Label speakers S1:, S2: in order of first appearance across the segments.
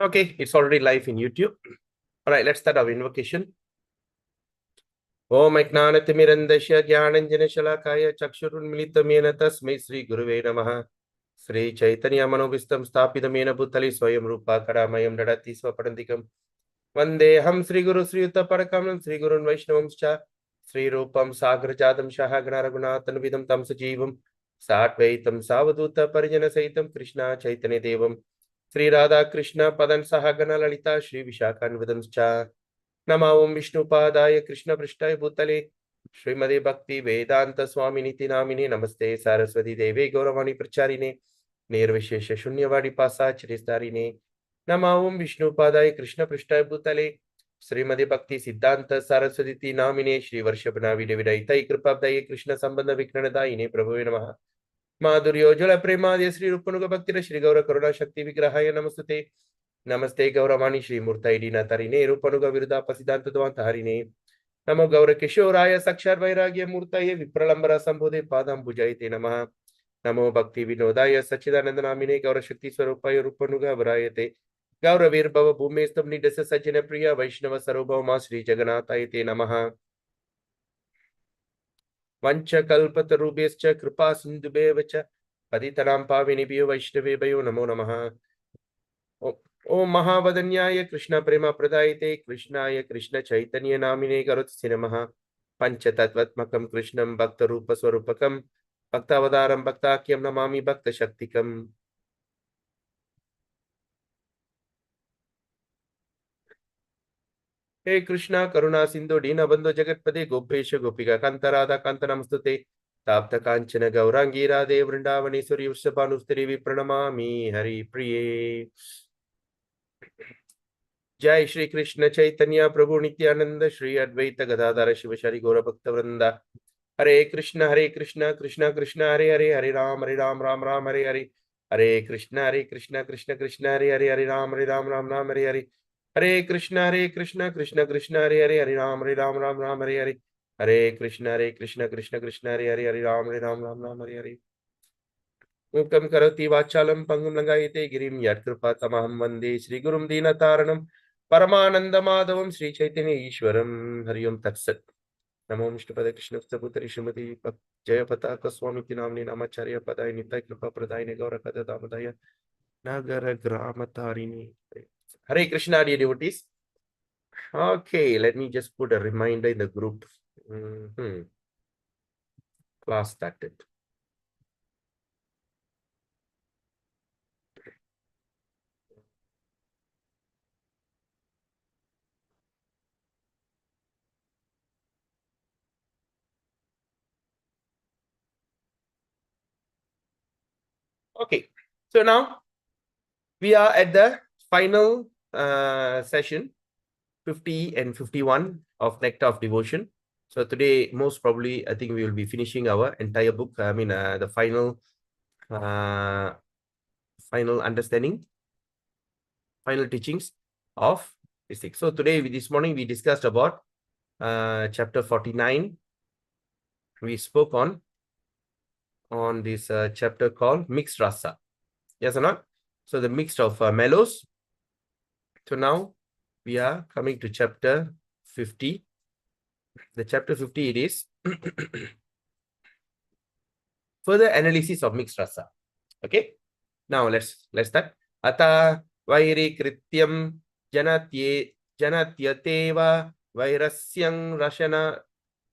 S1: Okay, it's already live in YouTube. All right, let's start our invocation. Om Ajnanathmirandasya Jnananjana Chakshurunmilitamena Tasmai Sri Guruve Namaha. Sri Chaitanya Manovistam Sthapitamena Bhutali Swayam Rupa Karamayam Dadati Swapadantikam. Vandeham Sri Guru Sri Yuta Parakamanam Sri Gurun Vaishnavamscha Sri Rupam Sagrajatam Shahagana Raghunathan Vidam Tam Sajivam Satvaitam Savaduta Parijana Saitam Krishna Chaitanya Devam Sri Radha Krishna Padan Sahagana Lalita Sri Vishakan Vidamscha Nama Om Vishnu Padaya Krishna Prishtai Bhutale Srimade Bhakti Vedanta Swami Niti Namine Namaste Saraswati Deve Gauravani Pracharine Nirvishesha Shunyavadi Pasa Chiristarine Nama Om Vishnu Padaya Krishna Prishtai Bhutale Srimade Bhakti Siddhanta Saraswati Namine Shri Varshabhana Videvidaitai Kripabdaye Krishna Sambandha Vikranadaine Prabhuve Namaha Madhuryojala Premadya Sri Rupanuga Bhaktira Shri Gaura Karuna Shakti Vigrahaya Namastate Namaste Gauravani Shri Murtaidina Tarine Rupanuga Viruddha Pasidanta Dvantarine Namo Gaura Kishoraya Sakshar Vairagya Murtaye Vipralambara Sambodhe Padam Bhujaite Namaha Namo Bhakti Vinodaya Sachidananda Namine Gaura Shakti Swarupaya Rupanuga Varayate Gaura Virbhava Bhumestam Nidasa Sajjana Priya Vaishnava Sarubhama Shri Jagannatayate Namaha Vancha Kalpatarubhyascha Kripa Sindhubheva Patitanam Pavinibhyo Vaishnavebhayo Namo Namaha Om Mahavadanyaya Krishna Prema Pradayate Krishnaya Krishna Chaitanya Namine Garotsi Namaha Panchatattvatmakam Krishnam Bhakta Rupa Swarupakam Bhaktavadaram Bhaktakyam Namami Bhakta Shaktikam. Hey Krishna Karuna Sindhu Dina Bandhu Jagatpade Gopesha Gopika Kantarada Kantanamstute Tapta Kanchana Gaurangi Radhe Vrindavani Suri Vrshabhanustri Vipranamami Hari Priye Jai Shri Krishna Chaitanya Prabhu Nityananda Shri Advaita Gadadhara Shivashari Gaura Bhakta Vrinda Hare Krishna Krishna Krishna Hare Hare Hare Ram Ram Ram Hare Hare Hare Krishna Krishna Krishna Hare Hare Hare Ram Ram Hare Hare Hare Krishna Krishna Krishna Hare Hare Hare Ram Ram Hare Hare Hare Krishna Krishna Hare Hare Hare Ram Ram Hare Hare Mukam karoti vachalam pangum langayate girim yatkripa tamaham vande Shri Gurum Dinataranam Paramananda Madhavam Shri Chaitanya Ishwaram Hari Om Tat Sat Namo Vishnupada Krishna Putari Srimati Jaya Pataka Swami Tinamni Namacharya Padai Nitai Kripa Pradai Gaura Kada Damadaya Nagara Gramatarini. Hare Krishna, dear devotees. Okay, let me just put a reminder in the group. Class started. Okay, so now we are at the final session, 50 and 51 of Nectar of Devotion. So today, most probably, I think we will be finishing our entire book. I mean, the final understanding, final teachings of physics. So today, this morning, we discussed about chapter 49. We spoke on this chapter called mixed rasa. Yes or not? So the mixed of mellows. So now we are coming to chapter 50. The chapter 50 it is further analysis of mixed rasa. Okay. Now let's start. Ata vairi krityam janatyateva vairasyang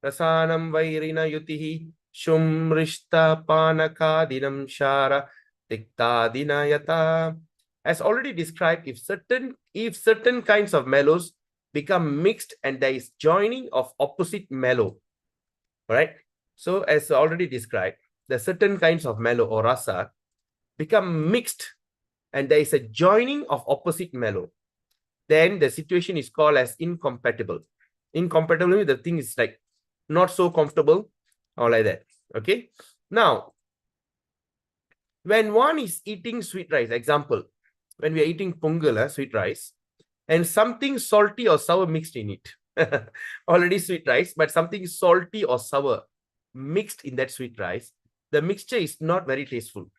S1: rasanam vairina yutihi shumrishta panakadinam shara tiktadinayata. As already described, if certain kinds of mellows become mixed and there is joining of opposite mellow, right? So as already described, the certain kinds of mellow or rasa become mixed and there is a joining of opposite mellow, then the situation is called as incompatible. Incompatible means the thing is like not so comfortable or like that. Okay. Now, when one is eating sweet rice, example, when we are eating pongal, sweet rice, and something salty or sour mixed in it. Already sweet rice, but something salty or sour mixed in that sweet rice, the mixture is not very tasteful.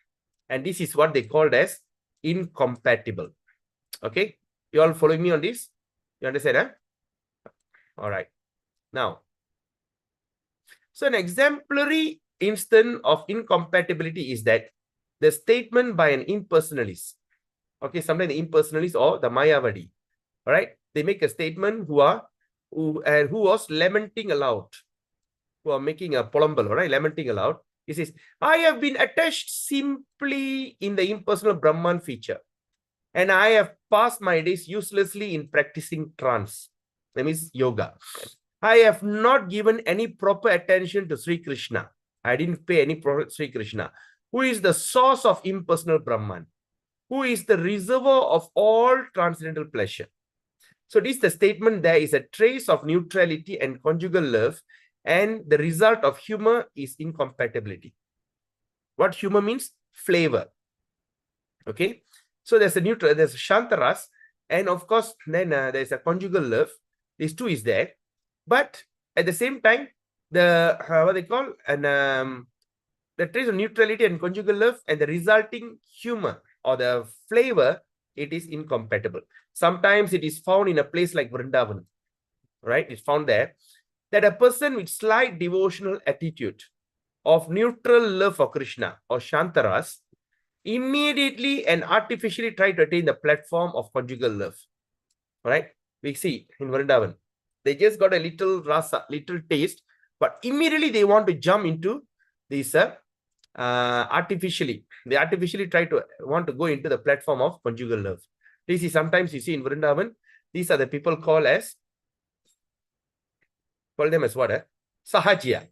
S1: And this is what they called as incompatible. Okay, you all following me on this? You understand, huh? All right. Now, so an exemplary instance of incompatibility is that the statement by an impersonalist. Okay, sometimes the impersonalist or the Mayavadi. All right, they make a statement who was lamenting aloud, who are making a polumble, all right, lamenting aloud. He says, I have been attached simply in the impersonal Brahman feature, and I have passed my days uselessly in practicing trance. That means yoga. I have not given any proper attention to Sri Krishna. I didn't pay any proper Sri Krishna, who is the source of impersonal Brahman, who is the reservoir of all transcendental pleasure. So this the statement there is a trace of neutrality and conjugal love, and the result of humor is incompatibility. What humor means? Flavor. Okay. So there's a neutral, there's a Shantaras, and of course, then there's a conjugal love. These two is there. But at the same time, the what they call the trace of neutrality and conjugal love and the resulting humor or the flavor, it is incompatible. Sometimes it is found in a place like Vrindavan, right? It's found there that a person with slight devotional attitude of neutral love for Krishna or Shantaras immediately and artificially try to attain the platform of conjugal love. Right? We see in Vrindavan, they just got a little rasa, little taste, but immediately they want to jump into this artificially. They artificially want to go into the platform of conjugal love. This is sometimes you see in Vrindavan, these are the people call them as what? Sahajya.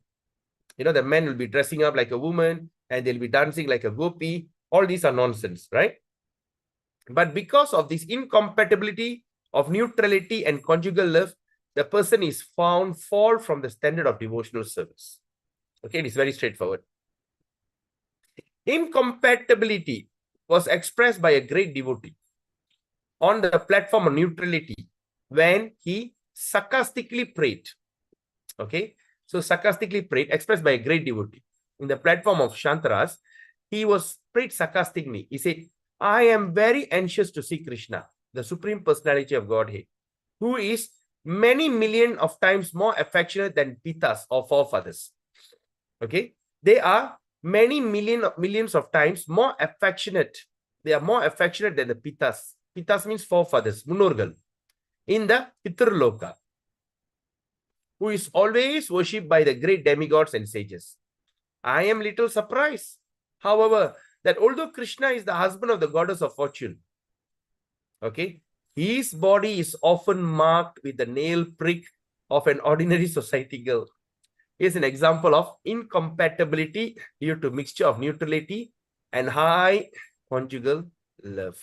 S1: You know, the men will be dressing up like a woman and they'll be dancing like a gopi. All these are nonsense, right? But because of this incompatibility of neutrality and conjugal love, the person is found fall from the standard of devotional service. Okay, it is very straightforward. Incompatibility was expressed by a great devotee on the platform of neutrality when he sarcastically prayed. Okay, so sarcastically prayed, expressed by a great devotee. In the platform of Shantaras, he was prayed sarcastically. He said, I am very anxious to see Krishna, the Supreme Personality of Godhead, who is many million of times more affectionate than Pitas or forefathers. Okay, they are many millions of times more affectionate. They are more affectionate than the Pitas. Pitas means forefathers, Munorgal, in the Pitraloka, who is always worshipped by the great demigods and sages. I am little surprised, however, that although Krishna is the husband of the goddess of fortune, okay, his body is often marked with the nail prick of an ordinary society girl. Here's an example of incompatibility due to mixture of neutrality and high conjugal love.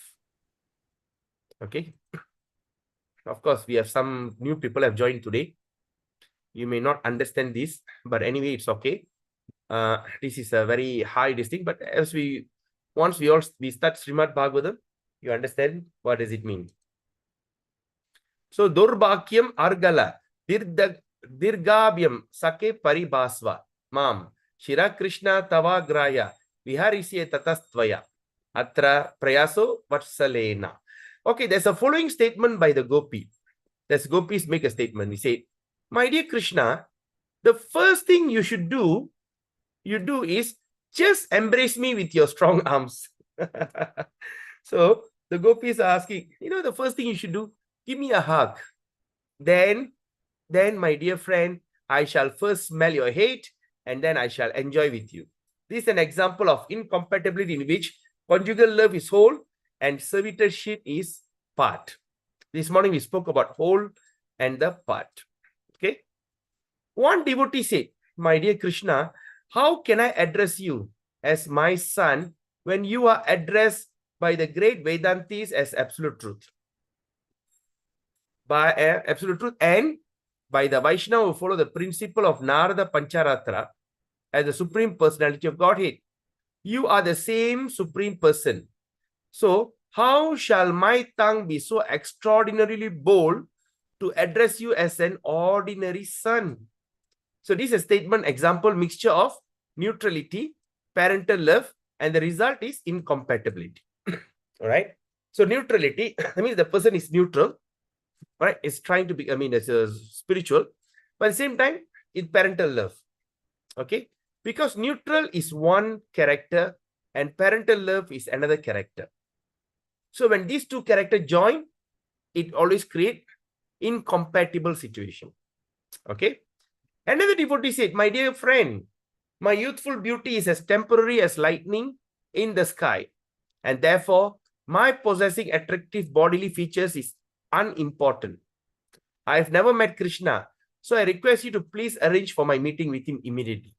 S1: Okay. Of course, we have some new people have joined today. You may not understand this, but anyway, it's okay. This is a very high distinct, but as once we start Srimad Bhagavatam, you understand what does it mean. So Durbhakyam Argala Dirgabhyam Sake Paribhasva Mam Shira Krishna Tavagraya Viharisye Tatastvaya Atra Prayaso Vatsalena. Okay, there's a following statement by the Gopi. There's Gopis make a statement. He said, my dear Krishna, the first thing you do is just embrace me with your strong arms. So the Gopis are asking, the first thing you should do, give me a hug. Then, my dear friend, I shall first smell your hate and then I shall enjoy with you. This is an example of incompatibility in which conjugal love is whole and servitorship is part. This morning we spoke about whole and the part. Okay. One devotee said, my dear Krishna, how can I address you as my son when you are addressed by the great Vedantis as absolute truth? By absolute truth and by the Vaishnava who follow the principle of Narada Pancharatra as the Supreme Personality of Godhead. You are the same Supreme Person. So, how shall my tongue be so extraordinarily bold to address you as an ordinary son? So, this is a statement example mixture of neutrality, parental love, and the result is incompatibility. All right. So neutrality, that means the person is neutral, right? Is trying to be, it's a spiritual, but at the same time, it's parental love. Okay, because neutral is one character and parental love is another character. So when these two characters join, it always create incompatible situation. Okay. Another devotee said, my dear friend, my youthful beauty is as temporary as lightning in the sky, and therefore my possessing attractive bodily features is unimportant. I have never met Krishna, so I request you to please arrange for my meeting with him immediately.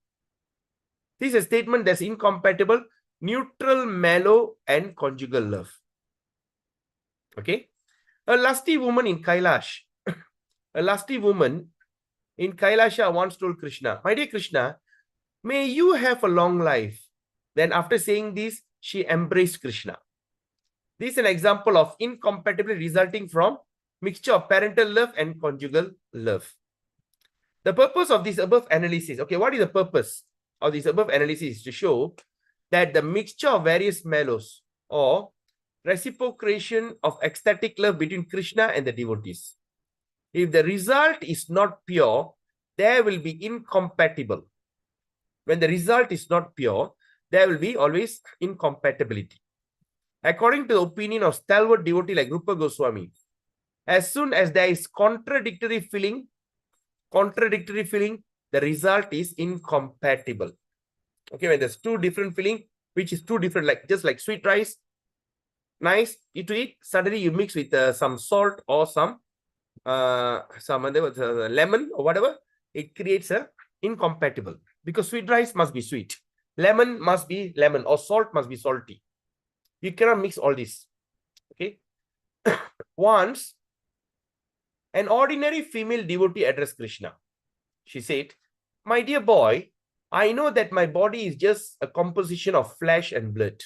S1: This is a statement that's incompatible, neutral, mellow, and conjugal love. Okay. A lusty woman in Kailash, a lusty woman in Kailasha once told Krishna, my dear Krishna, may you have a long life. Then after saying this, she embraced Krishna. This is an example of incompatibility resulting from mixture of parental love and conjugal love. The purpose of this above analysis, okay, what is the purpose of this above analysis? To show that the mixture of various mellows or reciprocation of ecstatic love between Krishna and the devotees. If the result is not pure, there will be incompatible. When the result is not pure, there will be always incompatibility. According to the opinion of stalwart devotee like Rupa Goswami, as soon as there is contradictory feeling, the result is incompatible. Okay, when there's two different feeling, which is two different, like just like sweet rice, nice, you to eat, suddenly you mix with some salt or some lemon or whatever, it creates a incompatible, because sweet rice must be sweet, lemon must be lemon, or salt must be salty. You cannot mix all this. Okay. Once an ordinary female devotee addressed Krishna. She said, my dear boy, I know that my body is just a composition of flesh and blood.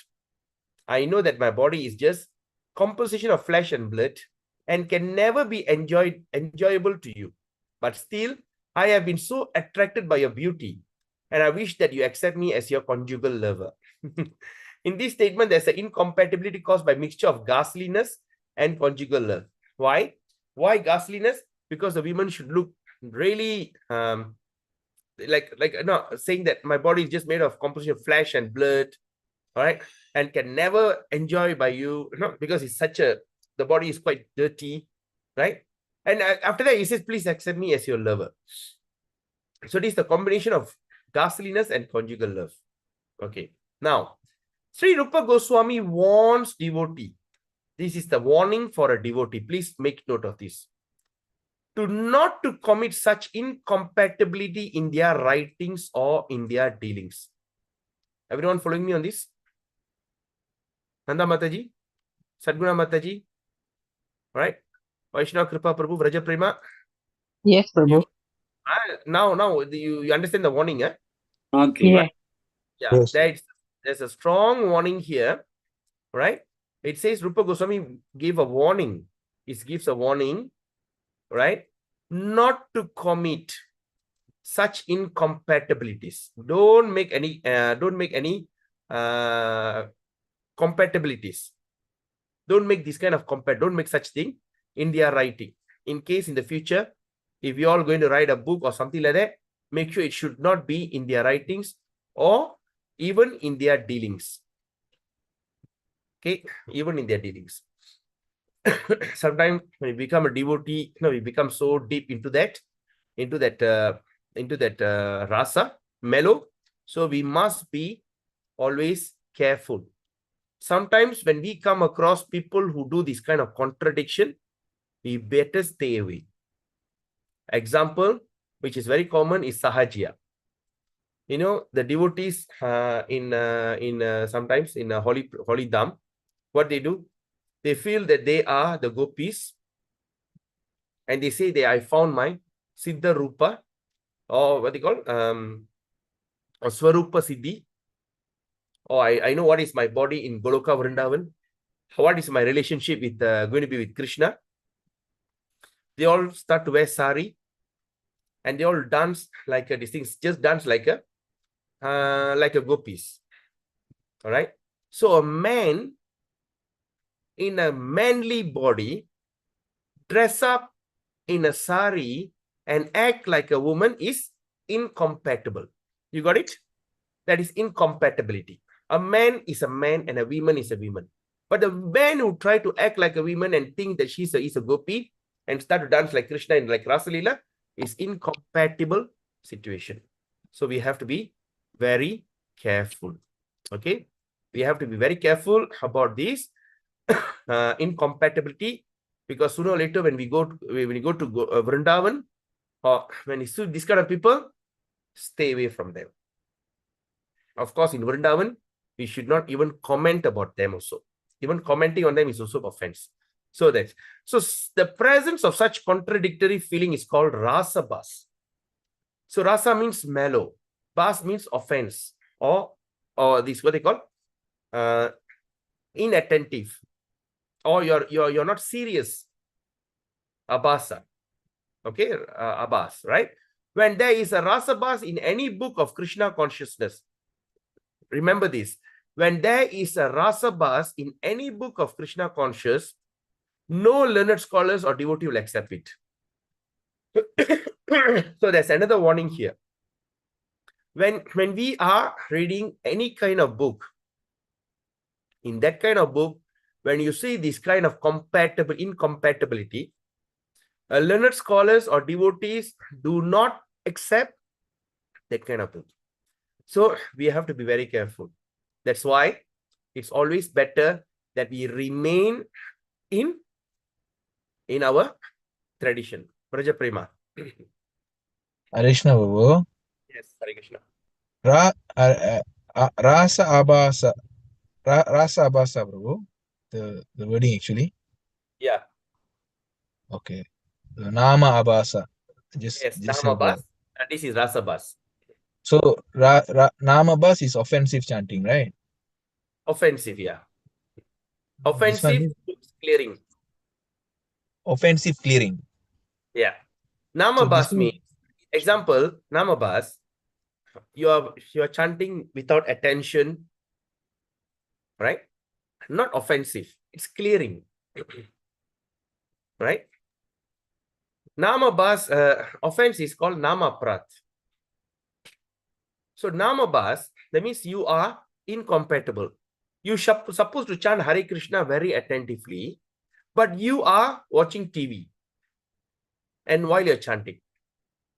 S1: I know that my body is just composition of flesh and blood and can never be enjoyable to you. But still, I have been so attracted by your beauty, and I wish that you accept me as your conjugal lover. In this statement, there's an incompatibility caused by mixture of ghastliness and conjugal love. Why? Why ghastliness? Because the women should look really saying that my body is just made of composition of flesh and blood, all right, and can never enjoy by you, because it's such a, the body is quite dirty, right? And after that, he says, please accept me as your lover. So this is the combination of ghastliness and conjugal love. Okay. Now, Sri Rupa Goswami warns devotee. This is the warning for a devotee. Please make note of this. To not to commit such incompatibility in their writings or in their dealings. Everyone following me on this? Nanda Mataji, Sadguna Mataji, right? Vaishnava Kripa Prabhu, Vraja Prema.
S2: Yes, Prabhu.
S1: Now you understand the warning, eh?
S2: Okay.
S1: Right? Yeah,
S3: Yes.
S1: there's a strong warning here, right? It says Rupa Goswami gave a warning. It gives a warning, right? Not to commit such incompatibilities. Don't make any compatibilities. Don't make this kind of don't make such thing in their writing. In case in the future, if you're all going to write a book or something like that, make sure it should not be in their writings or even in their dealings. Okay, even in their dealings. Sometimes when we become a devotee, we become so deep into that rasa, mellow. So we must be always careful. Sometimes when we come across people who do this kind of contradiction, we better stay away. Example, which is very common, is Sahajiya. You know, the devotees sometimes in a holy dham, what they do, they feel that they are the gopis, and they say I found my Siddha Rupa, or what they call or Swarupa Siddhi, or I know what is my body in Goloka Vrindavan, what is my relationship with going to be with Krishna. They all start to wear sari, and they all dance like these things, just dance like a gopis. All right. So a man in a manly body, dress up in a sari and act like a woman is incompatible. You got it? That is incompatibility. A man is a man and a woman is a woman. But the man who try to act like a woman and think that is a gopi and start to dance like Krishna and like Rasalila is incompatible situation. So we have to be very careful. Okay, we have to be very careful about this incompatibility, because sooner or later when we go to Vrindavan, or when you see this kind of people, stay away from them. Of course, in Vrindavan, we should not even comment about them also. Even commenting on them is also offense. So the presence of such contradictory feeling is called rasa bas. So rasa means mellow, bas means offense, or this what they call inattentive, or you're not serious. Abasa. Okay, abas, right? When there is a rasa bas in any book of Krishna consciousness, remember this. When there is a rasa bas in any book of Krishna conscious, no learned scholars or devotee will accept it. So there's another warning here. When we are reading any kind of book, in that kind of book, when you see this kind of incompatibility, learned scholars or devotees do not accept that kind of book. So we have to be very careful. That's why it's always better that we remain in our tradition. Braja Prema.
S2: Krishna Babu.
S1: Yes, Hare Krishna.
S2: Rasa Abasa. Rasa Abasa, Babu. The wording actually.
S1: Yeah.
S2: Okay. Nama Abasa. Just
S1: Nama Bas. And this is Rasa Bas.
S2: So Nama Bas is offensive chanting, right?
S1: Offensive, yeah. Offensive clearing.
S2: Offensive clearing.
S1: Yeah. Nama Bas means, example, Nama Bas, you are chanting without attention, right? Not offensive. It's clearing. Right? Nama Bas, offense is called Nama Prat. So Nama Bas, that means you are incompatible. You supposed to chant Hare Krishna very attentively, but you are watching TV. And while you're chanting,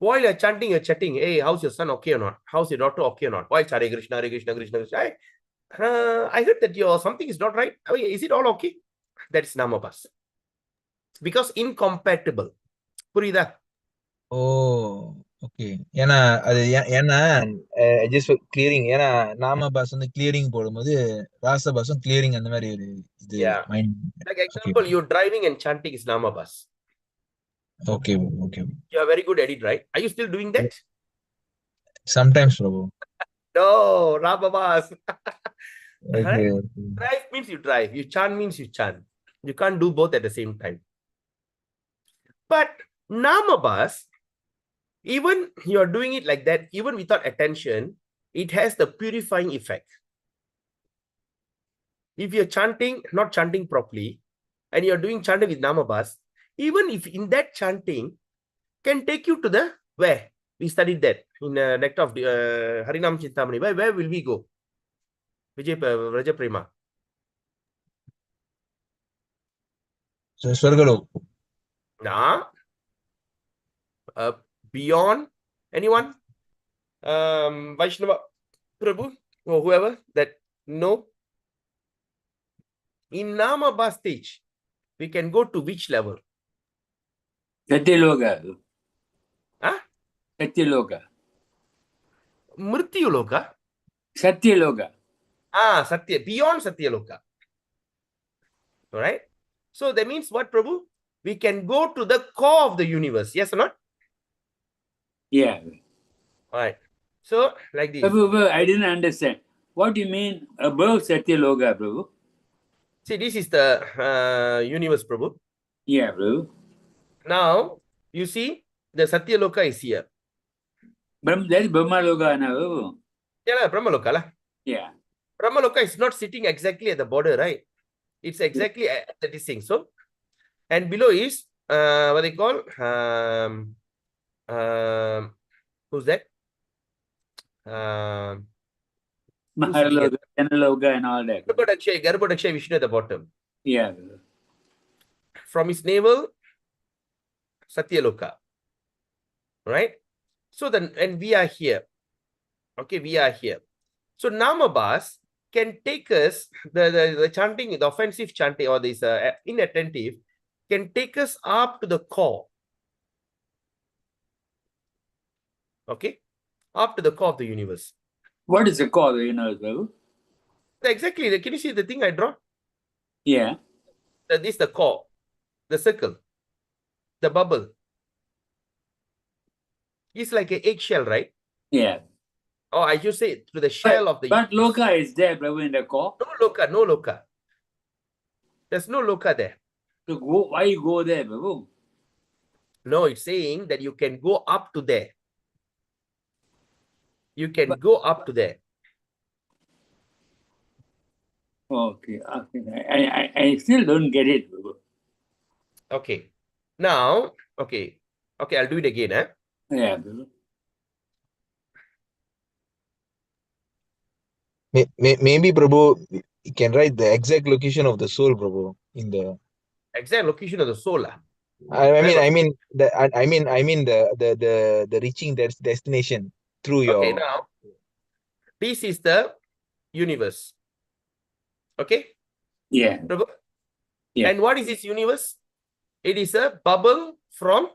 S1: you're chatting, hey, how's your son okay or not? How's your daughter okay or not? Why Hare Krishna, Hare Krishna, Krishna Krishna? I heard that something is not right. I mean, is it all okay? That's Namabas. Because incompatible. Purida.
S2: Oh, okay. Just clearing. Nama bus on the clearing board. Rasa bus on clearing and the
S1: Yeah.
S2: mind.
S1: Like example, you're driving and chanting is Namabas.
S2: Okay.
S1: You are very good at it, right? Are you still doing that?
S2: Sometimes, Prabhu.
S1: No, Rababas.
S2: Okay.
S1: Drive means you drive. You chant means you chant. You can't do both at the same time. But Namabas, even you're doing it like that, even without attention, it has the purifying effect. If you're chanting, not chanting properly, and you're doing chanting with Namabas, even if in that chanting can take you to the where? We studied that in Nectar of Harinam Chintamani. Where will we go? Raja Prema.
S2: So, Swargalok.
S1: Nah. Beyond anyone? Vaishnava Prabhu or whoever that know. In Namabas stage, we can go to which level?
S3: Satyaloka.
S1: Huh?
S3: Satyaloka.
S1: Mrityuloka?
S3: Satyaloka.
S1: Satya, beyond Satyaloka. All right. So that means what, Prabhu? We can go to the core of the universe. Yes or not?
S3: Yeah.
S1: All right. So like this.
S3: Prabhu, I didn't understand. What do you mean above Satyaloka, Prabhu?
S1: See, this is the universe, Prabhu.
S3: Yeah, Prabhu.
S1: Now, you see, the Satyaloka is here.
S3: That is Brahmaloka now, Prabhu.
S1: Yeah, Brahmaloka.
S3: Yeah.
S1: Brahmaloka is not sitting exactly at the border, right? It's exactly that is saying. So, and below is what they call who's that? Who's sitting here?
S3: Mahaloga, Janaloga, and all that.
S1: Garbhodakshay Vishnu at the bottom.
S3: Yeah.
S1: From his navel, Satyaloka. Right? So then, and we are here. Okay, we are here. So Namabhas can take us, the chanting, the offensive chanting or this inattentive, can take us up to the core. Okay? Up to the core of the universe.
S3: What is the call, Babu?
S1: Exactly. Can you see the thing I draw?
S3: Yeah.
S1: This is the core, the circle, the bubble. It's like an eggshell, right?
S3: Yeah.
S1: Or I should say through the shell of the
S3: But
S1: universe.
S3: Loka is there, Babu, in the core.
S1: No Loka, no Loka. There's no Loka there.
S3: So go, why you go there, Babu?
S1: No, it's saying that you can go up to there. You can go up to there.
S3: Okay. I still don't get it, Babu.
S1: Okay. Now, okay, I'll do it again.
S3: Yeah, Babu.
S2: Maybe Prabhu, you can write the exact location of the soul, Prabhu, in the.
S1: Exact location of the soul.
S2: I mean the reaching that destination through
S1: Okay,
S2: your.
S1: now, this is the universe. Okay?
S3: Yeah.
S1: Prabhu?
S3: Yeah.
S1: And what is this universe? It is a bubble from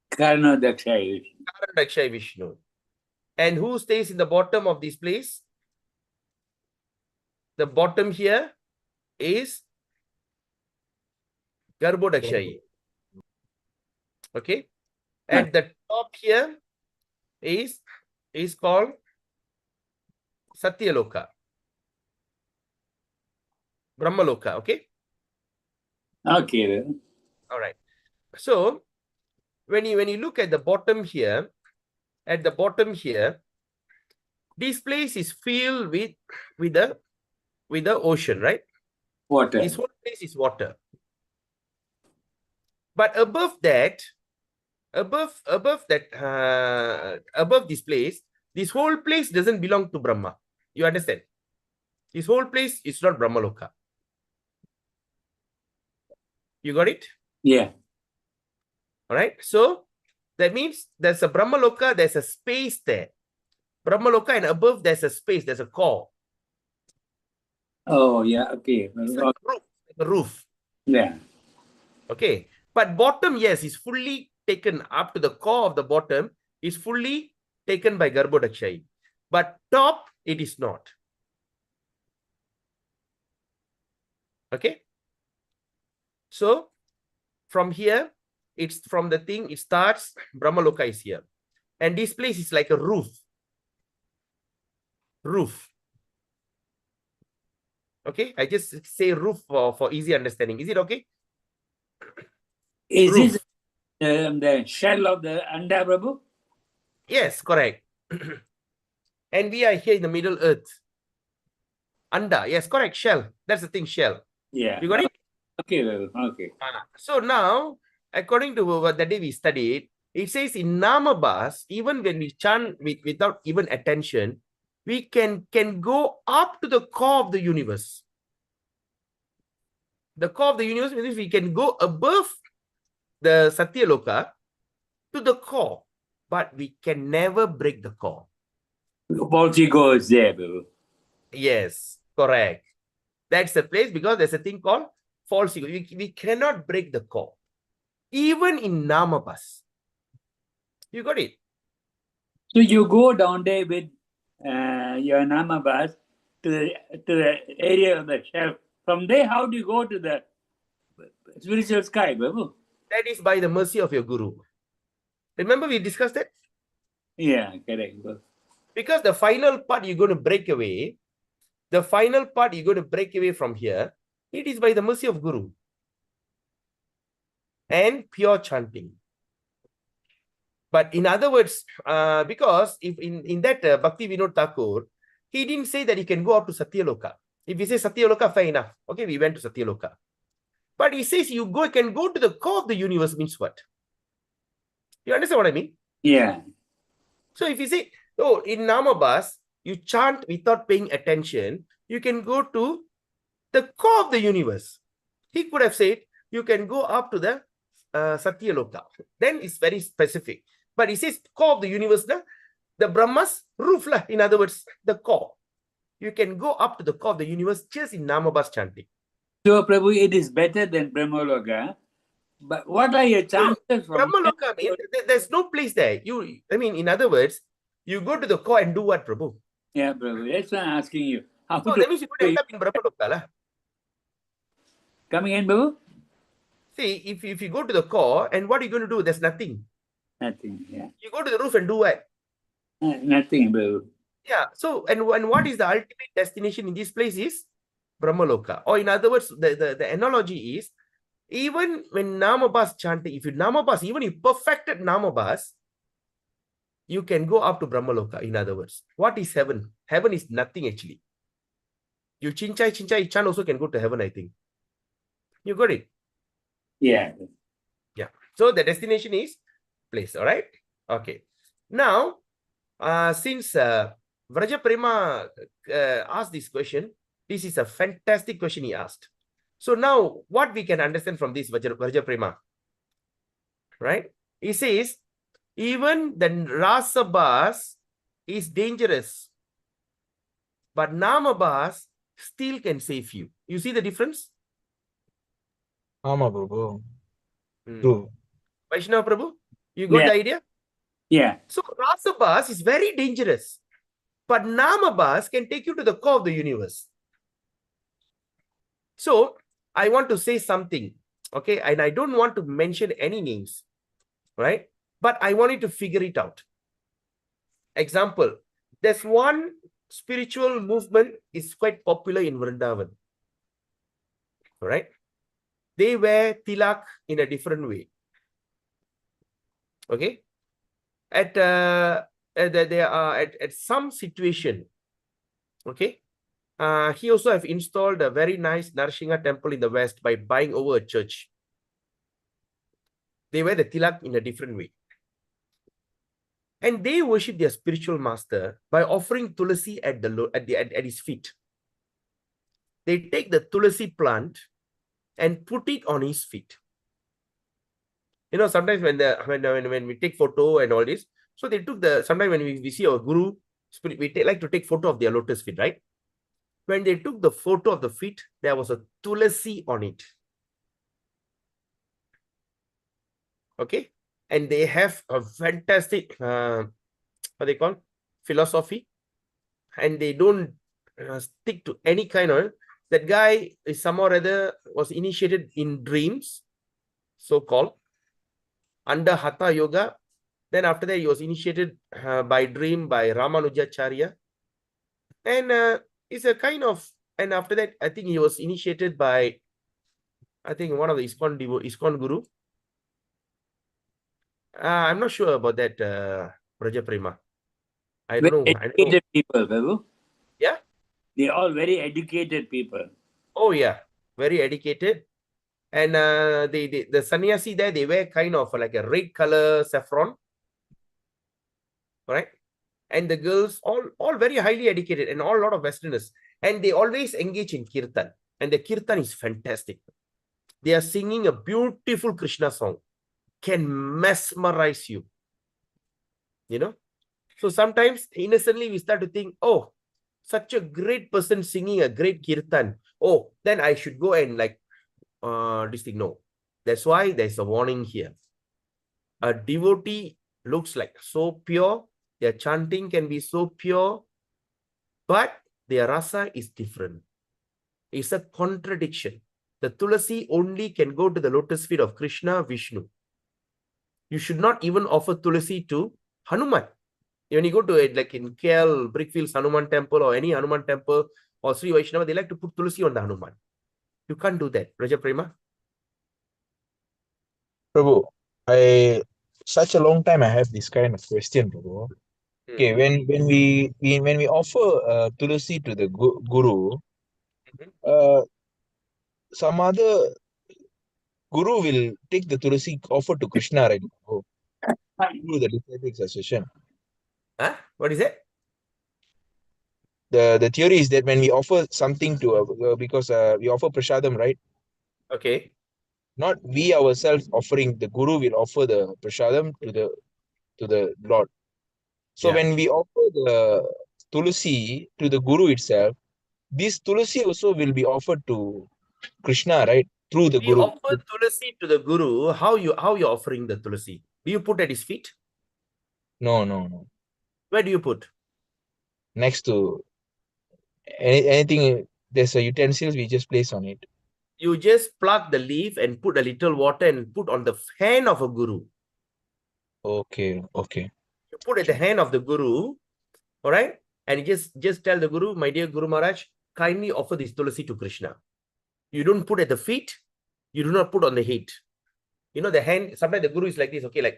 S3: Karna Daksha.
S1: Daksha Vishnu. And who stays in the bottom of this place? The bottom here is Garbhodakshayi. Okay? And the top here is called Satyaloka. Brahmaloka. Okay?
S3: Okay. Babu.
S1: All right. So when you look at the bottom here, this place is filled with the ocean, right?
S3: Water.
S1: This whole place is water. But above this place, this whole place doesn't belong to Brahma. You understand? This whole place is not Brahmaloka. You got it?
S3: Yeah.
S1: All right. So that means there's a Brahmaloka, there's a space there. Brahmaloka, and above there's a space, there's a core.
S3: Oh, yeah. Okay.
S1: It's like a roof.
S3: Yeah.
S1: Okay. But bottom, yes, is fully taken up to the core of the bottom, is fully taken by Garbhodakshayi. But top, it is not. Okay. So from here, it's from the thing, it starts, Brahmaloka is here. And this place is like a roof. Okay. I just say roof for easy understanding. Is it okay?
S3: Is
S1: Roof.
S3: this the shell of the Anda, Prabhu?
S1: Yes, correct. And we are here in the Middle Earth. Anda. Yes, correct. Shell. That's the thing, shell.
S3: Yeah.
S1: You got it?
S3: Okay, Prabhu. Okay.
S1: So now, according to what the day we studied, it says in Namabhas, even when we chant without even attention, we can go up to the core of the universe. The core of the universe means we can go above the Satyaloka to the core, but we can never break the core.
S3: False ego is there, Prabhu.
S1: Yes, correct. That's the place because there's a thing called false ego. We cannot break the core. Even in Namabhas. You got it?
S3: So you go down there with your Namabhas to the area of the shelf. From there, how do you go to the spiritual sky, Prabhu?
S1: That is by the mercy of your guru. Remember we discussed that?
S3: Yeah, correct. Prabhu.
S1: Because the final part you're going to break away, from here, it is by the mercy of guru. And pure chanting. But in other words, because if in that Bhakti Vinod Thakur, he didn't say that he can go up to Satyaloka. If we say Satyaloka, fine enough. Okay, we went to Satyaloka. But he says you can go to the core of the universe means what? You understand what I mean?
S3: Yeah.
S1: So if you say, oh, in Namabas, you chant without paying attention, you can go to the core of the universe. He could have said, you can go up to the Satyaloka. Then it's very specific. But he says, core of the universe, the Brahma's roof, in other words, the core. You can go up to the core of the universe just in Namabas chanting.
S3: So, Prabhu, it is better than Brahmaloka. But what are your chances from
S1: Brahmaloka, there's no place there. In other words, you go to the core and do what, Prabhu?
S3: Yeah, Prabhu. That's why I'm asking you. How
S1: So
S3: to
S1: that means you could end up in Brahmaloka.
S3: coming in, Prabhu?
S1: See, if you go to the core, and what are you going to do? There's nothing.
S3: Nothing. Yeah.
S1: You go to the roof and do what?
S3: Nothing, Prabhu.
S1: Yeah. So, and what is the ultimate destination in this place is Brahmaloka. Or in other words, the analogy is, even when Namabas chanting, if you Namabas, even if you perfected Namabas, you can go up to Brahmaloka. In other words, what is heaven? Heaven is nothing actually. You Chinchai chant also can go to heaven, I think. You got it?
S3: Yeah.
S1: Yeah. So the destination is place. All right. Okay. Now, since Vraja Prema asked this question, this is a fantastic question he asked. So now, what we can understand from this Vraja Prema, right? He says, even the Rasabas is dangerous, but Namabas still can save you. You see the difference?
S2: Ama Prabhu. True.
S1: Vaishnava Prabhu, you got
S3: Yeah.
S1: the idea?
S3: Yeah.
S1: So Rasabas is very dangerous, but Namabas can take you to the core of the universe. So I want to say something, okay? And I don't want to mention any names, right? But I want you to figure it out. Example, there's one spiritual movement is quite popular in Vrindavan, right? They wear tilak in a different way. Okay, at some situation, okay, he also have installed a very nice Narasingha temple in the west by buying over a church. They wear the tilak in a different way, and they worship their spiritual master by offering tulasi at his feet. They take the tulasi plant and put it on his feet. You know, sometimes when we take photo and all this, so they took sometimes when we see our guru, like to take photo of their lotus feet, right? When they took the photo of the feet, there was a tulasi on it. Okay, and they have a fantastic what they call philosophy, and they don't stick to any kind of. That guy is somehow or other was initiated in dreams, so-called, under Hatha Yoga. Then after that, he was initiated by dream by Ramanujacharya. And it's a kind of, and after that, I think he was initiated by, I think one of the ISKCON guru. I'm not sure about that, Braja Prema. I don't know.
S3: Educated people, Prabhu.
S1: Yeah?
S3: They're all very educated people.
S1: Oh, yeah. Very educated. And the sannyasi there, they wear kind of like a red color saffron. Right? And the girls, all very highly educated and all a lot of Westerners. And they always engage in kirtan. And the kirtan is fantastic. They are singing a beautiful Krishna song. Can mesmerize you. You know? So sometimes innocently we start to think, oh, such a great person singing a great kirtan. Oh, then I should go and like this thing. No. That's why there's a warning here. A devotee looks like so pure. Their chanting can be so pure, but their rasa is different. It's a contradiction. The tulasi only can go to the lotus feet of Krishna, Vishnu. You should not even offer tulasi to Hanuman. When you go to it, like in KL, Brickfields Hanuman temple or any Hanuman temple or Sri Vaishnava, they like to put tulasi on the Hanuman. You can't do that. Raja Prema?
S2: Prabhu, such a long time I have this kind of question, Prabhu. Okay, when we offer tulasi to the guru, Some other guru will take the tulsi offer to Krishna, right? Oh, through the disciplic succession.
S1: Huh? What is it?
S2: The theory is that when we offer something to because we offer prasadam, right?
S1: Okay.
S2: Not we ourselves offering, the guru will offer the prasadam to the Lord. So
S1: Yeah.
S2: when we offer the tulsi to the guru itself, this tulsi also will be offered to Krishna, right? Through the
S1: We
S2: guru.
S1: offer tulasi to the guru. How you offering the tulasi? Do you put at his feet?
S2: No.
S1: Where do you put?
S2: Next to anything, there's a utensils we just place on it.
S1: You just pluck the leaf and put a little water and put on the hand of a guru.
S2: Okay.
S1: You put at the hand of the guru, all right? And you just tell the guru, my dear Guru Maharaj, kindly offer this tulasi to Krishna. You don't put at the feet. You do not put on the head. You know, the hand, sometimes the guru is like this, okay, I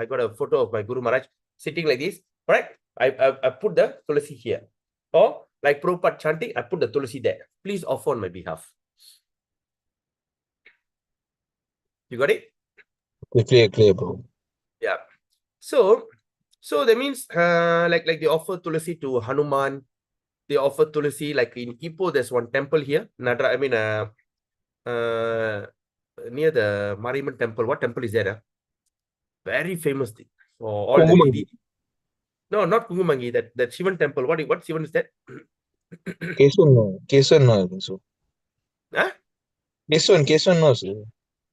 S1: got a photo of my Guru Maharaj sitting like this, all right? I put the tulasi here. Or like Prabhupada chanting, I put the tulasi there. Please offer on my behalf. You got it?
S2: Clear, bro.
S1: Yeah. So that means like they offer tulasi to Hanuman. They offer tulasi like in Ipoh. There's one temple here. Near the Mariamman temple. What temple is there? Very famous thing for all the Didi. No, not Kungumangi. That Shivan temple. What Shivan is that?
S2: Kesan no, I think so.
S1: Huh?
S2: Kesan no, sir.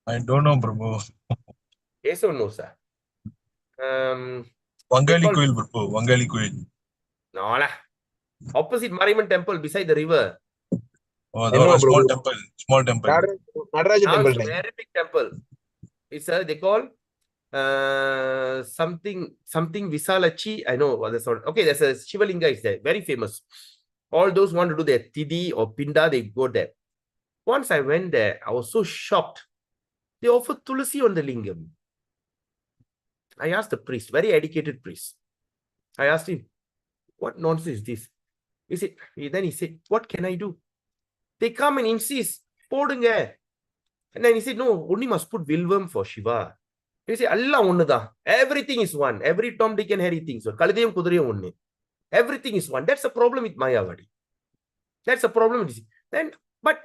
S4: I don't know, Prabhu.
S1: Kesavan no, sir.
S4: Vangali Koil, Prabhu. Vangali Koil.
S1: No lah. Opposite Mariamman temple, beside the river.
S4: Oh,
S2: I
S4: that
S2: know,
S4: was a small
S2: Prabhu.
S4: temple. Small temple.
S2: Nadaraja
S1: Now
S2: temple,
S1: it's a
S2: right?
S1: very big temple. It's they call something Visalachi. I know what that's all. Okay, there's a Shivalinga is there, very famous. All those want to do their Tidi or Pinda, they go there. Once I went there, I was so shocked. They offer tulasi on the lingam. I asked the priest, very educated priest. I asked him, what nonsense is this? Then he said, what can I do? They come and insist, podunga. And then he said, no, only must put Vilvam for Shiva. He said, Allah onnuda. Everything is one. Every Tom, Dick and Harry thinks so. Kalideyam Kuduriyam onne. Everything is one. That's a problem with Mayavadi. That's a problem with this. Then, but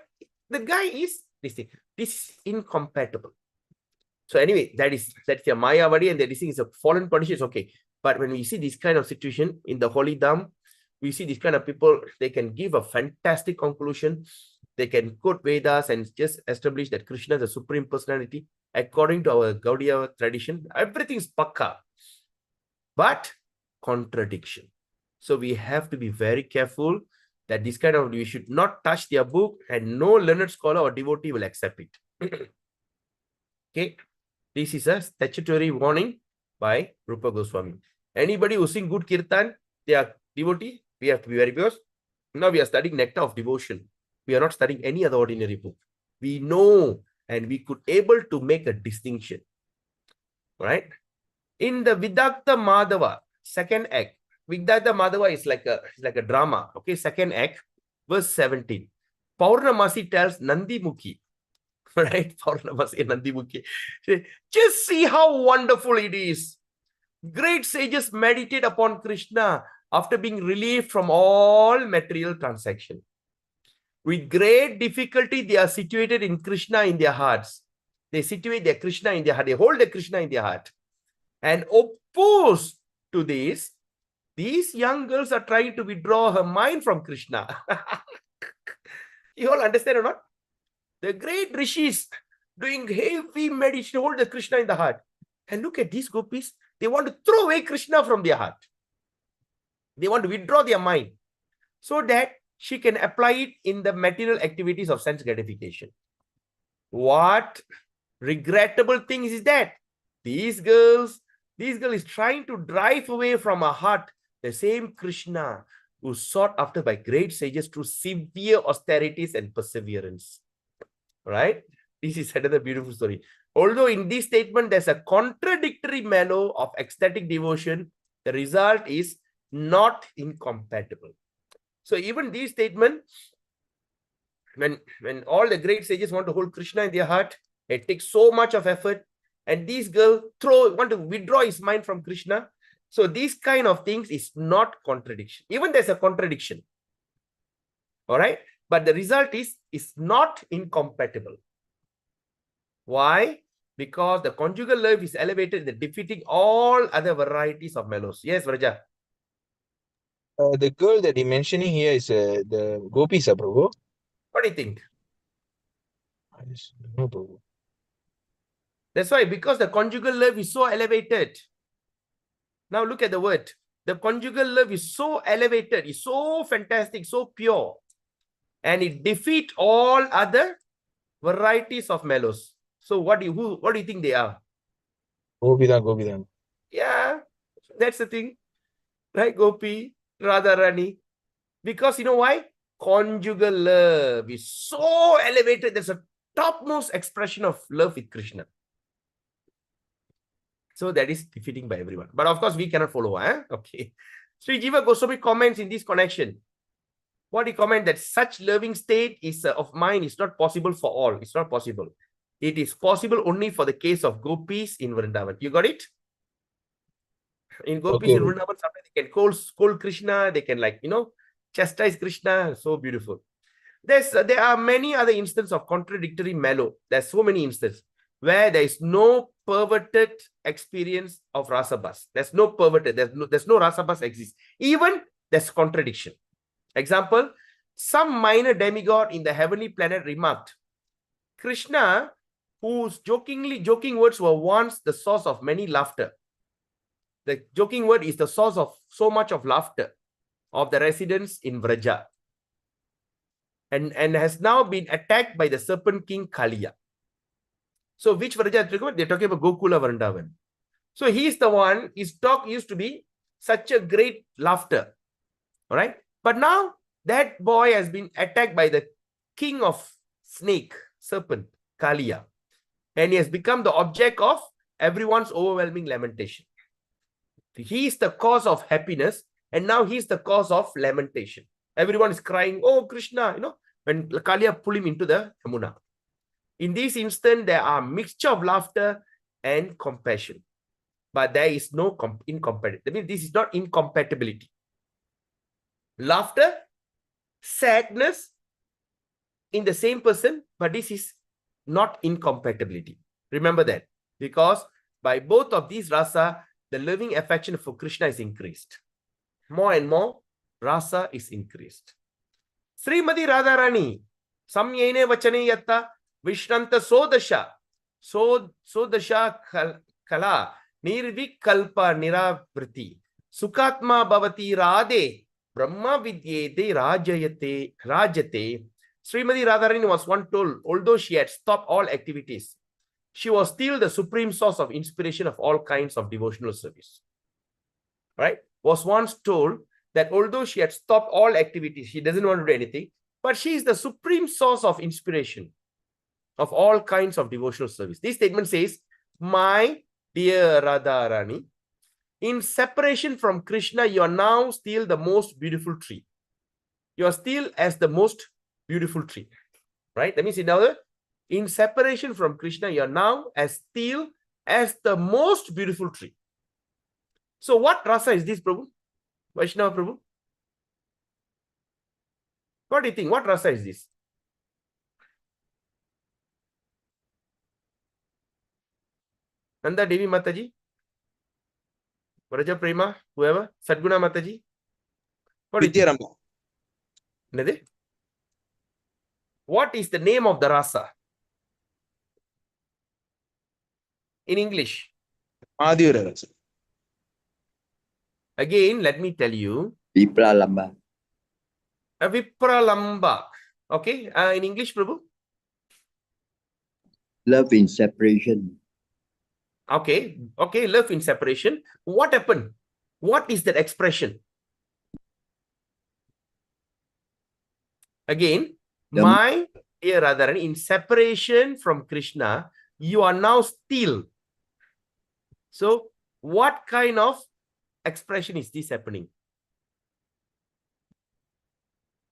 S1: the guy is this thing. This is incompatible. So anyway, that's your Mayavadi, and this thing is a fallen condition. It's okay. But when we see this kind of situation in the Holy Dham, we see this kind of people, they can give a fantastic conclusion. They can quote Vedas and just establish that Krishna is the supreme personality. According to our Gaudiya tradition, everything is pakka. But contradiction. So we have to be very careful that this kind of, we should not touch their book, and no learned scholar or devotee will accept it. Okay. This is a statutory warning by Rupa Goswami. Anybody who sing good kirtan, they are devotee. We have to be very close. Now we are studying Nectar of Devotion. We are not studying any other ordinary book. We know and we could able to make a distinction. Right? In the Vidakta Madhava, second act, Vidakta Madhava is like a drama. Okay, second act, verse 17. Paurnamasi tells Nandi Mukhi, right? Paurnamasi Nandi Mukhi. Just see how wonderful it is. Great sages meditate upon Krishna after being relieved from all material transaction. With great difficulty, they are situated in Krishna in their hearts. They situate their Krishna in their heart. They hold the Krishna in their heart. And opposed to this, these young girls are trying to withdraw her mind from Krishna. You all understand or not? The great rishis doing heavy meditation, hold the Krishna in the heart. And look at these gopis. They want to throw away Krishna from their heart. They want to withdraw their mind so that she can apply it in the material activities of sense gratification. What regrettable thing is that? This girl is trying to drive away from her heart the same Krishna who sought after by great sages through severe austerities and perseverance. Right? This is another beautiful story. Although in this statement, there's a contradictory mellow of ecstatic devotion, the result is not incompatible. So even this statement, when all the great sages want to hold Krishna in their heart, it takes so much of effort. And these girls want to withdraw his mind from Krishna. So these kind of things is not contradiction. Even there's a contradiction. All right. But the result is not incompatible. Why? Because the conjugal love is elevated, defeating all other varieties of mellows. Yes, Vraja.
S2: The girl that he mentioning here is the gopis, Prabhu.
S1: What do you think?
S2: I just don't know, Prabhu.
S1: That's why, because the conjugal love is so elevated. Now look at the word. The conjugal love is so elevated, is so fantastic, so pure. And it defeats all other varieties of mellows. So what do you think they are?
S2: Gopidan.
S1: Yeah, that's the thing. Right, Gopi, Radharani. Because you know why? Conjugal love is so elevated. There's a topmost expression of love with Krishna. So that is defeating by everyone. But of course, we cannot follow. Okay. Sri Jiva Goswami comments in this connection. What he comment that such loving state is of mind is not possible for all. It's not possible. It is possible only for the case of gopis in Vrindavan. You got it? In gopis in Vrindavan, sometimes they can scold Krishna. They can chastise Krishna. So beautiful. There are many other instances of contradictory mellow. There's so many instances where there is no perverted experience of rasabas. There's no perverted. There's no rasabas exist. Even there's contradiction. Example, some minor demigod in the heavenly planet remarked, Krishna, whose joking words were once the source of many laughter. The joking word is the source of so much of laughter of the residents in Vraja. And has now been attacked by the serpent king Kaliya. So which Vraja? They're talking about Gokula Vrindavan. So he is the one, his talk used to be such a great laughter. All right. But now that boy has been attacked by the king of serpent, Kaliya. And he has become the object of everyone's overwhelming lamentation. He is the cause of happiness. And now he is the cause of lamentation. Everyone is crying, oh, Krishna, when Kaliya pull him into the Yamuna. In this instant, there are mixture of laughter and compassion. But there is no incompatibility. That means this is not incompatibility. Laughter, sadness in the same person, but this is not incompatibility. Remember that. Because by both of these rasa, the loving affection for Krishna is increased. More and more, rasa is increased. Srimati Radharani, samyene vachane yatta vishnanta sodasha kala nirvikalpa niravriti sukatma bhavati radhe brahma vidyete rajate. Srimati Radharani was once told, although she had stopped all activities, she was still the supreme source of inspiration of all kinds of devotional service. Right? Was once told that although she had stopped all activities, she doesn't want to do anything, but she is the supreme source of inspiration of all kinds of devotional service. This statement says, my dear Radharani, in separation from Krishna, you are now still the most beautiful tree. You are still as the most beautiful tree. Right? That means in separation from Krishna, you are now still as the most beautiful tree. So what rasa is this, Prabhu? Vaishnava Prabhu? What do you think? What rasa is this? Nanda Devi Mataji? Vraja Prema? Whoever? Sadguna Mataji? What do you think? What is the name of the rasa? In English? Again, let me tell you.
S5: Vipralamba.
S1: Vipralamba. Okay. In English, Prabhu?
S5: Love in separation.
S1: Okay. Okay. Love in separation. What happened? What is that expression? Again, my dear Radharani, in separation from Krishna, you are now still. So, what kind of expression is this happening?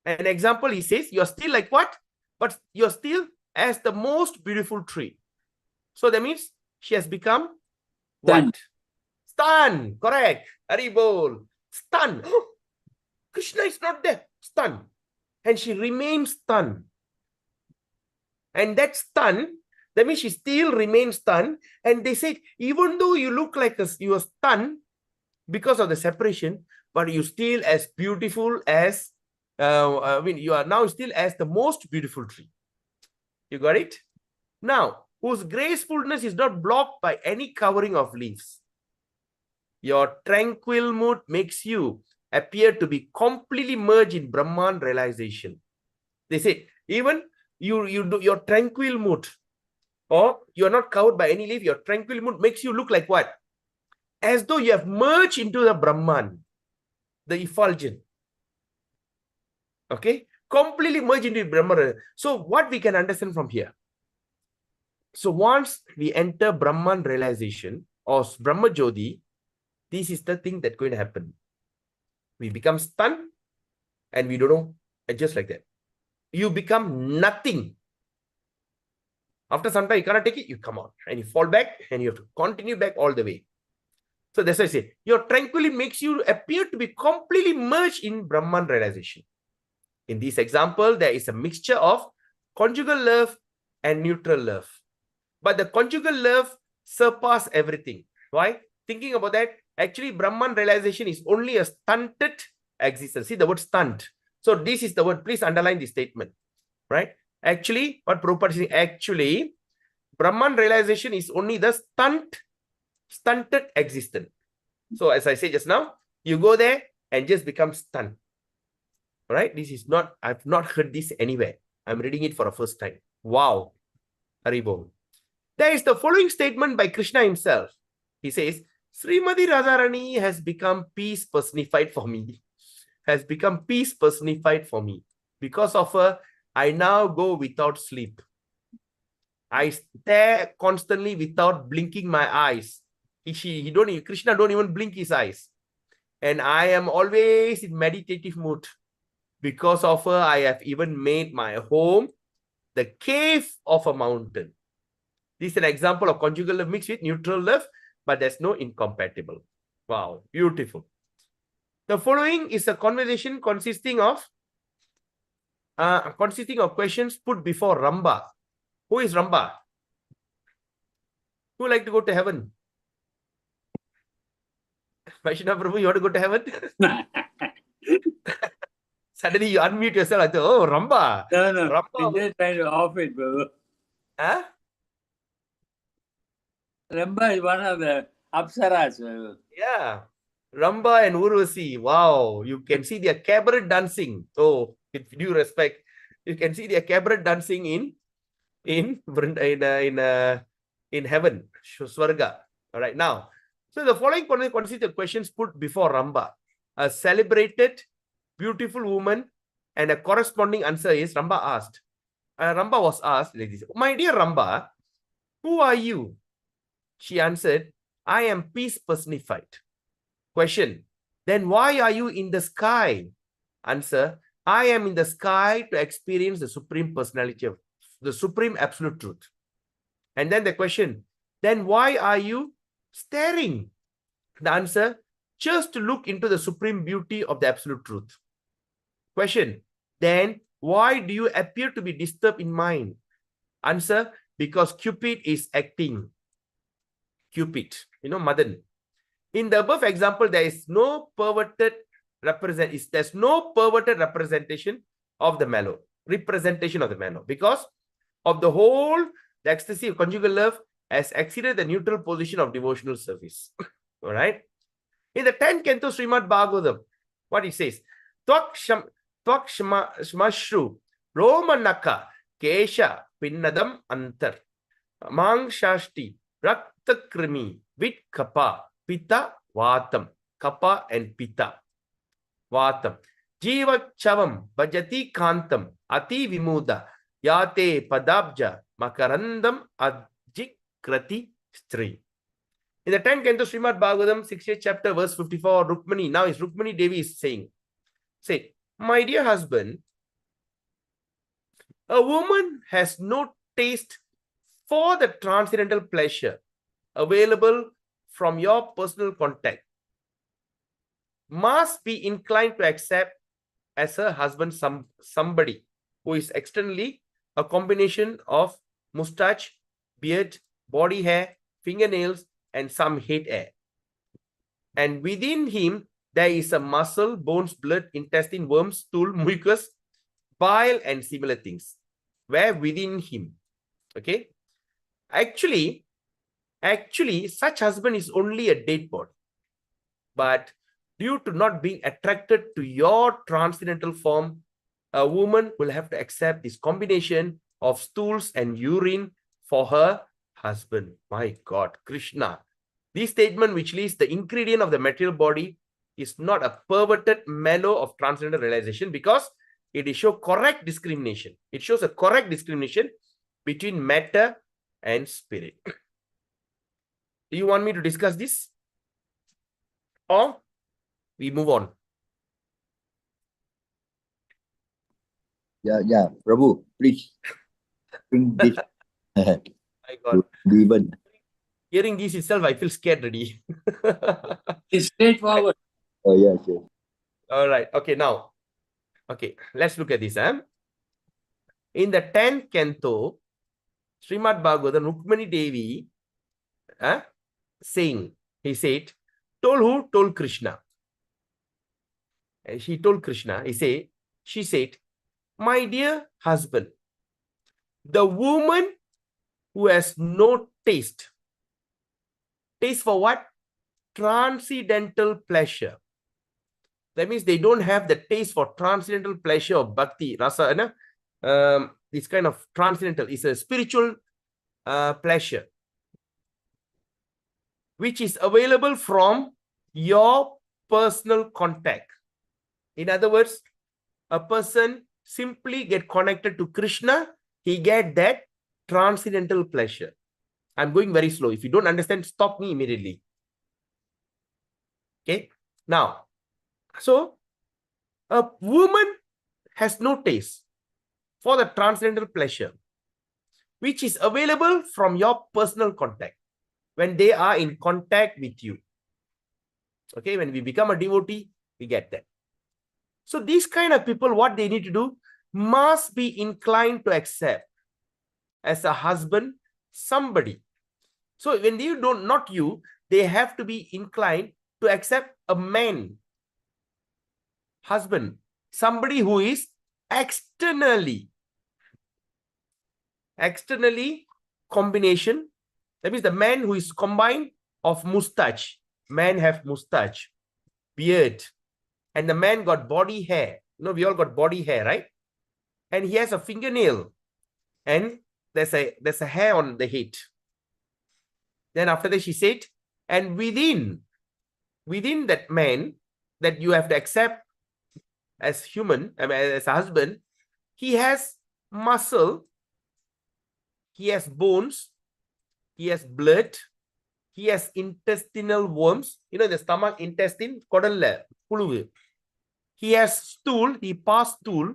S1: An example, he says, you are still like what? but you're still as the most beautiful tree. So that means she has become what? Stunned. Correct. Haribol. Stunned. Krishna is not there. Stunned. And she remains stunned. And that stunned, that means she still remains stunned. And they said, even though you look like you are stunned because of the separation, but you still as beautiful as, you are now still as the most beautiful tree. You got it? Now, whose gracefulness is not blocked by any covering of leaves. Your tranquil mood makes you appear to be completely merged in Brahman realization. They say, even your tranquil mood, or you are not covered by any leaf, your tranquil mood makes you look like what? As though you have merged into the Brahman, the effulgent. Okay? Completely merged into Brahman. So what we can understand from here? So once we enter Brahman realization or Brahma Jyoti, this is the thing that's going to happen. We become stunned and we don't know, and just like that. You become nothing. After some time, you cannot take it, you come out and you fall back and you have to continue back all the way. So that's why I say, your tranquility makes you appear to be completely merged in Brahman realization. In this example, there is a mixture of conjugal love and neutral love. But the conjugal love surpasses everything. Why? Thinking about that, actually Brahman realization is only a stunted existence. See the word stunt. So this is the word, please underline this statement, right? Actually, what Prabhupada is saying, actually, Brahman realization is only the stunted existence. So as I said just now, you go there and just become stunned. All right? This is not, I've not heard this anywhere. I'm reading it for the first time. Wow. Haribol. There is the following statement by Krishna himself. He says, Srimati Radharani has become peace personified for me. Has become peace personified for me. Because of her, I now go without sleep. I stare constantly without blinking my eyes. Krishna don't even blink his eyes. And I am always in meditative mood. Because of her, I have even made my home the cave of a mountain. This is an example of conjugal love mixed with neutral love, but there's no incompatible. Wow, beautiful. The following is a conversation consisting of questions put before Ramba. Who is Ramba? Who would like to go to heaven? Vaishnava Prabhu, you want to go to heaven? Suddenly you unmute yourself. I thought, oh, Ramba.
S3: No.
S1: Ramba.
S3: I'm just trying to off it, Prabhu.
S1: Huh?
S3: Ramba is one of the Apsaras, Prabhu.
S1: Yeah. Ramba and Urvasi. Wow. You can see their cabaret dancing. Oh, with due respect, you can see their cabaret dancing in heaven, Swarga. All right, now. So the following consists of questions put before Ramba. A celebrated, beautiful woman, and a corresponding answer is Ramba asked. Ramba was asked like this, my dear Ramba, who are you? She answered, I am peace personified. Question, then why are you in the sky? Answer, I am in the sky to experience the supreme personality of the supreme absolute truth. And then the question, then why are you staring? The answer, just to look into the supreme beauty of the absolute truth. Question, then why do you appear to be disturbed in mind? Answer, because Cupid is acting. Cupid, Madan. In the above example, there is no perverted representation of the mellow. Because of the whole, the ecstasy of conjugal love has exceeded the neutral position of devotional service. All right. In the 10th canto Srimad Bhagavatam, what it says, Tvak shmashru romanaka kesha pinnadam antar mangshashti raktakrimi vit kapa pita vatam. Kappa and pita. Vatam. Jiva chavam bhajati kantam ati vimuda yate padabja makarandam adjikrati stri. In the 10th canto Srimad Bhagavatam, 60th chapter, verse 54, Rukmani, now is Rukmani Devi is saying, say, my dear husband, A woman has no taste for the transcendental pleasure available from your personal contact, must be inclined to accept as her husband somebody who is externally a combination of mustache, beard, body hair, fingernails, and some head hair. And within him, there is a muscle, bones, blood, intestine, worms, stool, mucus, bile, and similar things. Where within him. Okay. Actually, such husband is only a dead body. But due to not being attracted to your transcendental form, a woman will have to accept this combination of stools and urine for her husband. My God, Krishna. This statement, which lists the ingredient of the material body, is not a perverted mellow of transcendental realization, because it shows correct discrimination. It shows a correct discrimination between matter and spirit. Do you want me to discuss this? Or we move on?
S5: Yeah, Prabhu, please bring this
S1: My God.
S5: given.
S1: Hearing this itself, I feel scared already.
S3: It's straightforward.
S5: Oh, yes.
S1: All right. Okay, now. Okay, let's look at this. In the 10th canto, Srimad Bhagavatam, Rukmani Devi saying, he said, told who? Told Krishna. And she told Krishna, she said, my dear husband, the woman who has no taste. Taste for what? Transcendental pleasure. That means they don't have the taste for transcendental pleasure of bhakti, rasa. This kind of transcendental is a spiritual pleasure, which is available from your personal contact. In other words, a person simply get connected to Krishna, he get that transcendental pleasure. I'm going very slow. If you don't understand, stop me immediately. Okay. Now, so a woman has no taste for the transcendental pleasure, which is available from your personal contact when they are in contact with you. Okay. When we become a devotee, we get that. So these kind of people, what they need to do, must be inclined to accept as a husband somebody. So when they don't, not you, they have to be inclined to accept a man, husband, somebody who is externally combination. That means the man who is combined of mustache. Man have mustache, beard, and the man got body hair. You know, we all got body hair, right? And he has a fingernail, and there's a hair on the head. Then after that, she said, and within that man that you have to accept as human, I mean, as a husband, he has muscle, he has bones, he has blood, he has intestinal worms. You know, the stomach, intestine, kodalla, puluvu. He has stool, he passed stool.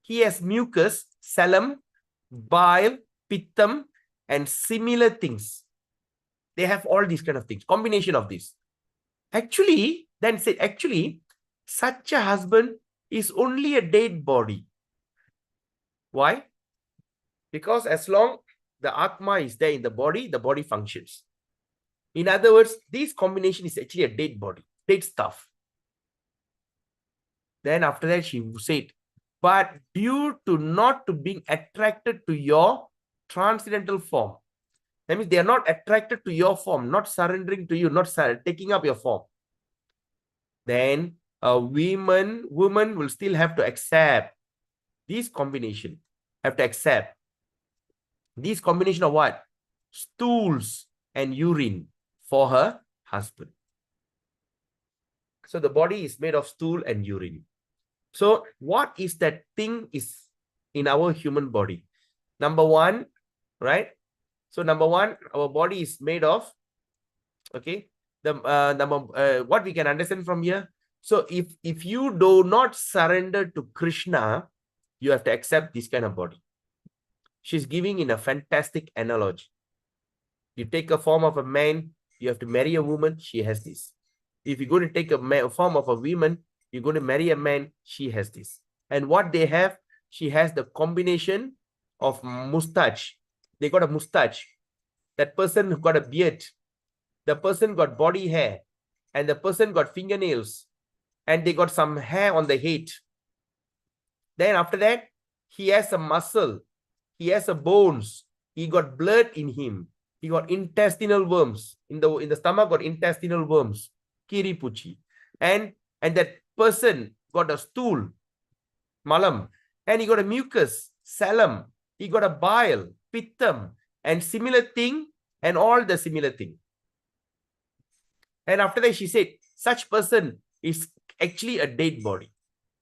S1: He has mucus, serum, bile, pittam, and similar things. They have all these kind of things, combination of this. Actually, then say, actually, such a husband is only a dead body. Why? Because as long the Atma is there in the body functions. In other words, this combination is actually a dead body, dead stuff. Then after that, she said, but due to not to being attracted to your transcendental form, that means they are not attracted to your form, not surrendering to you, not taking up your form. Then a woman will still have to accept this combination. Have to accept this combination of what? Stools and urine for her husband. So the body is made of stool and urine. So what is that thing is in our human body? Number one, right? So number one, our body is made of, okay, the what we can understand from here. So if you do not surrender to Krishna, you have to accept this kind of body. she's giving in a fantastic analogy. You take a form of a man, you have to marry a woman, she has this. If you're going to take a form of a woman, you're going to marry a man, she has this. And what they have, she has the combination of mustache. They got a mustache. That person got a beard. The person got body hair. And the person got fingernails. And they got some hair on the head. Then after that, he has some muscle. He has a bones. He got blood in him. He got intestinal worms. In the stomach got intestinal worms. Kiripuchi. And that person got a stool. Malam. And he got a mucus. Salam. He got a bile. Pittam. And similar thing. And all the similar thing. And after that, she said, such person is actually a dead body.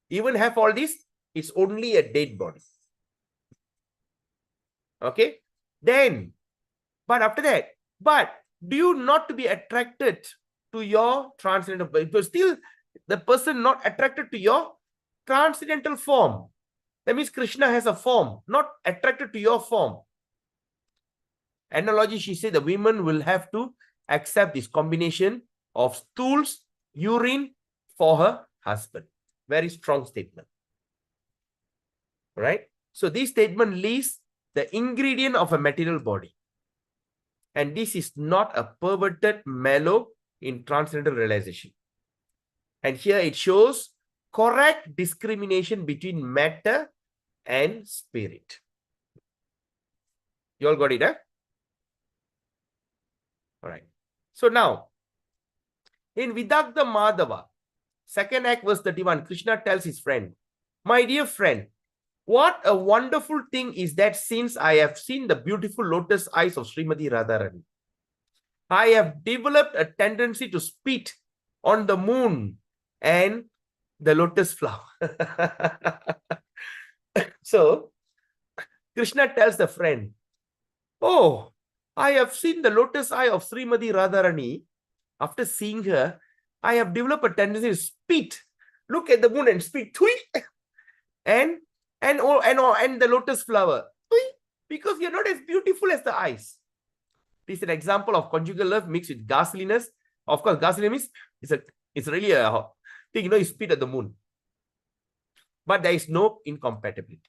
S1: Even have all this, it's only a dead body. Okay? Then, but after that, but do you not to be attracted to your transcendental, but still the person not attracted to your transcendental form. That means Krishna has a form, not attracted to your form. Analogy, she said the women will have to accept this combination of stools, urine for her husband. Very strong statement. Right? So this statement lists the ingredient of a material body. And this is not a perverted mellow in transcendental realization. And here it shows correct discrimination between matter and spirit. You all got it, huh? All right. So now, in Vidagdha Madhava, second act verse 31, Krishna tells his friend, my dear friend, what a wonderful thing is that since I have seen the beautiful lotus eyes of Srimati Radharani, I have developed a tendency to spit on the moon and the lotus flower. So, Krishna tells the friend, oh, I have seen the lotus eye of Srimati Radharani. After seeing her, I have developed a tendency to spit. Look at the moon and spit. And the lotus flower. Because you're not as beautiful as the eyes. This is an example of conjugal love mixed with ghastliness. Of course, ghastliness means it's really a thing, you spit at the moon. But there is no incompatibility.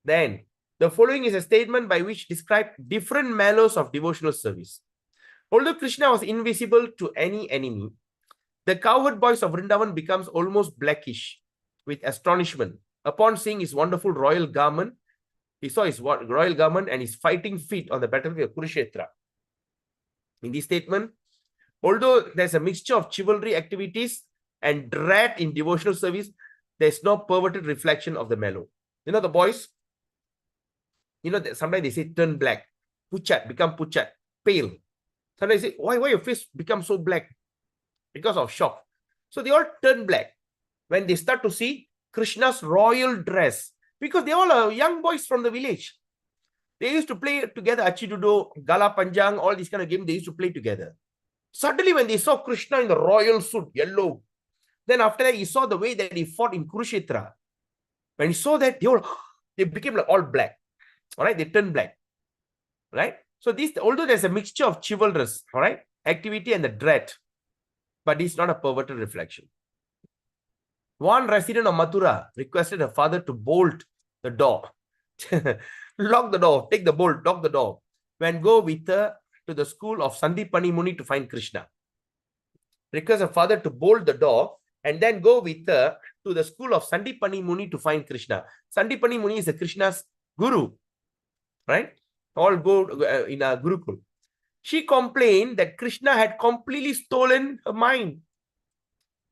S1: Then, the following is a statement by which describe different mellows of devotional service. Although Krishna was invisible to any enemy, the cowherd boys of Vrindavan becomes almost blackish with astonishment upon seeing his wonderful royal garment. He saw his royal garment and his fighting feat on the battlefield of Kurukshetra. In this statement, although there's a mixture of chivalry activities and dread in devotional service, there's no perverted reflection of the mellow. You know, the boys, sometimes they say turn black, puchat, become puchat, pale. Sometimes they say, why your face becomes so black? Because of shock. So they all turn black when they start to see Krishna's royal dress. Because they all are young boys from the village. They used to play together, Achidudo, Gala Panjang, all these kind of games, they used to play together. Suddenly when they saw Krishna in the royal suit, yellow, then after that he saw the way that he fought in Kurukshetra. When he saw that, they became like all black. All right, they turned black. Right? So this, although there's a mixture of chivalrous, all right, activity and the dread, but it's not a perverted reflection. One resident of Mathura requested her father to bolt the door. Lock the door, take the bolt, lock the door. When go with her to the school of Sandipani Muni to find Krishna. Request her father to bolt the door and then go with her to the school of Sandipani Muni to find Krishna. Sandipani Muni is a Krishna's guru. Right? All go in a Gurukul. She complained that Krishna had completely stolen her mind.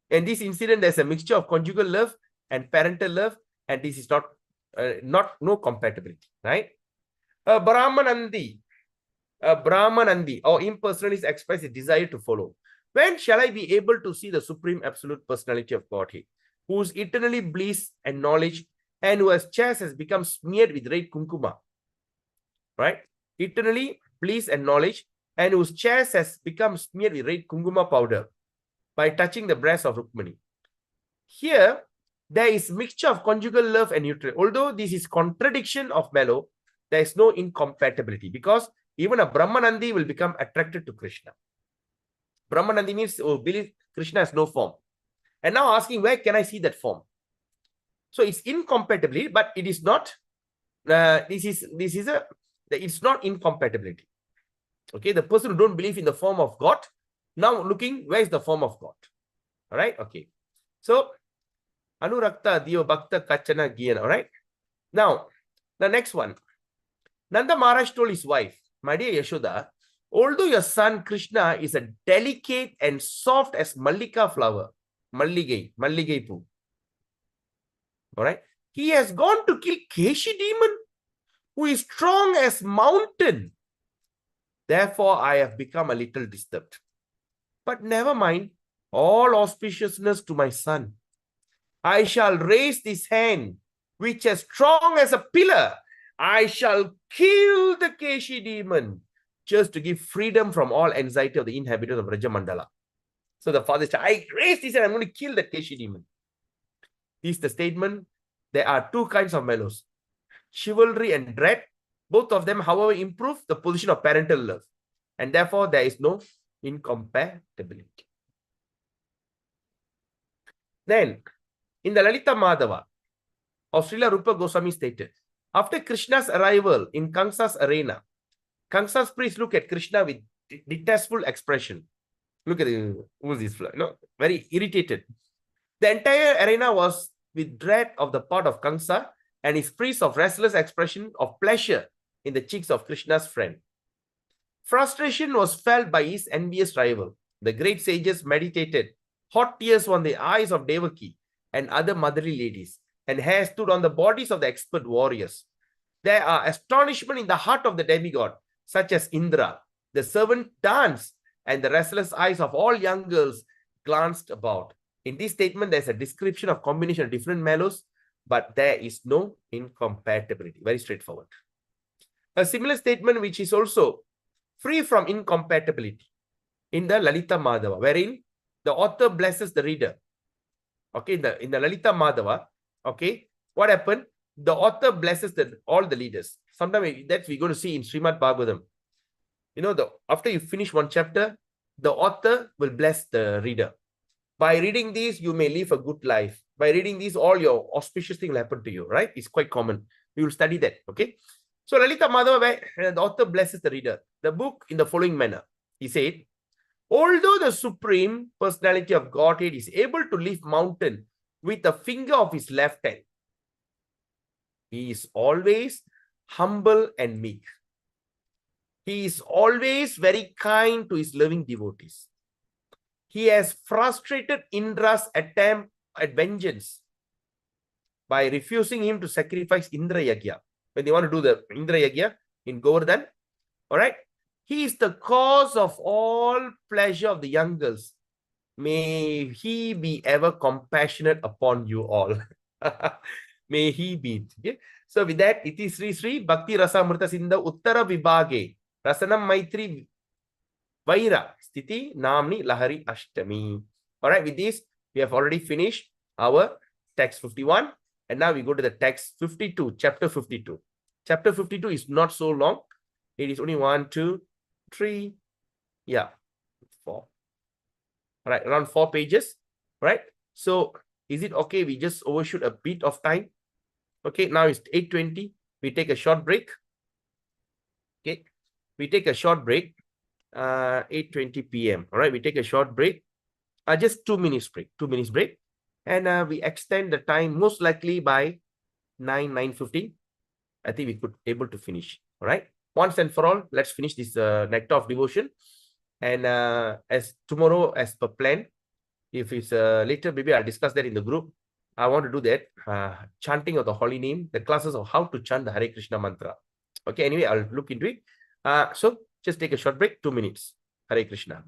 S1: In this incident, there's a mixture of conjugal love and parental love, and this is no compatibility, right? A Brahmanandi or impersonalist express a desire to follow. When shall I be able to see the Supreme Absolute Personality of Godhead, whose eternally bliss and knowledge, and whose chest has become smeared with red kunkuma? Right? Eternally bliss and knowledge, and whose chest has become smeared with red kunkuma powder by touching the breast of Rukmani. Here, there is mixture of conjugal love and neutral. Although this is contradiction of mellow, there is no incompatibility, because even a Brahmanandi will become attracted to Krishna. Brahmanandi means believe Krishna has no form. And now asking, where can I see that form? So it's incompatibility, but it is not. It's not incompatibility. Okay, the person who don't believe in the form of God, now looking, where is the form of God? All right, okay. So Anurakta Dio Bhakta Kachana Gyana. All right. Now, the next one. Nanda Maharaj told his wife, my dear Yashoda, although your son Krishna is a delicate and soft as Mallika flower, Malligai Poo, all right, he has gone to kill Keshi demon, who is strong as mountain. Therefore, I have become a little disturbed. But never mind, all auspiciousness to my son. I shall raise this hand, which is strong as a pillar. I shall kill the Keshi demon, just to give freedom from all anxiety of the inhabitants of Rajamandala. So the father said, I raised this hand, I'm going to kill the Keshi demon. This is the statement. There are two kinds of mellows, chivalry and dread. Both of them, however, improve the position of parental love. And therefore, there is no incompatibility. Then, in the Lalita Madhava of Srila Rupa Goswami stated, after Krishna's arrival in Kamsa's arena, Kamsa's priests look at Krishna with detestful expression. Look at who's this fly? No, very irritated. The entire arena was with dread of the part of Kamsa, and his priests of restless expression of pleasure in the cheeks of Krishna's friend. Frustration was felt by his envious rival. The great sages meditated. Hot tears were on the eyes of Devaki and other motherly ladies, and hair stood on the bodies of the expert warriors. There are astonishment in the heart of the demigod, such as Indra. The servant danced, and the restless eyes of all young girls glanced about. In this statement, there's a description of combination of different mellows, but there is no incompatibility. Very straightforward. A similar statement, which is also free from incompatibility, in the Lalita Madhava, wherein the author blesses the reader. Okay, in the Lalita Madhava, okay, what happened? The author blesses all the leaders. Sometimes that's we're going to see in Srimad Bhagavatam. You know, after you finish one chapter, the author will bless the reader. By reading these, you may live a good life. By reading these, all your auspicious things will happen to you, right? It's quite common. We will study that, okay? So Lalita Madhava, where the author blesses the reader. The book in the following manner. He said, although the Supreme Personality of Godhead is able to lift mountain with the finger of his left hand, he is always humble and meek. He is always very kind to his loving devotees. He has frustrated Indra's attempt at vengeance by refusing him to sacrifice Indra Yagya. When they want to do the Indra Yagya in Govardhan, all right? He is the cause of all pleasure of the young girls. May he be ever compassionate upon you all. May he be. Okay? So with that, iti Sri Sri Bhakti Rasamrita Sindha Uttara Vibhage Rasanam Maitri Vaira Sthiti Namni Lahari Ashtami. All right, with this, we have already finished our text 51. And now we go to the text 52, chapter 52. Chapter 52 is not so long. It is only 1, 2, 3, 4. All right, around 4 pages. Right? So is it okay? We just overshoot a bit of time. Okay, now it's 8:20. We take a short break. Okay, we take a short break. 8:20 p.m. All right, we take a short break. Just 2 minutes break. 2 minutes break. And we extend the time most likely by 9:15. I think we could able to finish. All right. Once and for all, let's finish this Nectar of Devotion. And as tomorrow, as per plan, if it's later, maybe I'll discuss that in the group. I want to do that chanting of the holy name, the classes of how to chant the Hare Krishna mantra. Okay. Anyway, I'll look into it. So just take a short break, 2 minutes. Hare Krishna.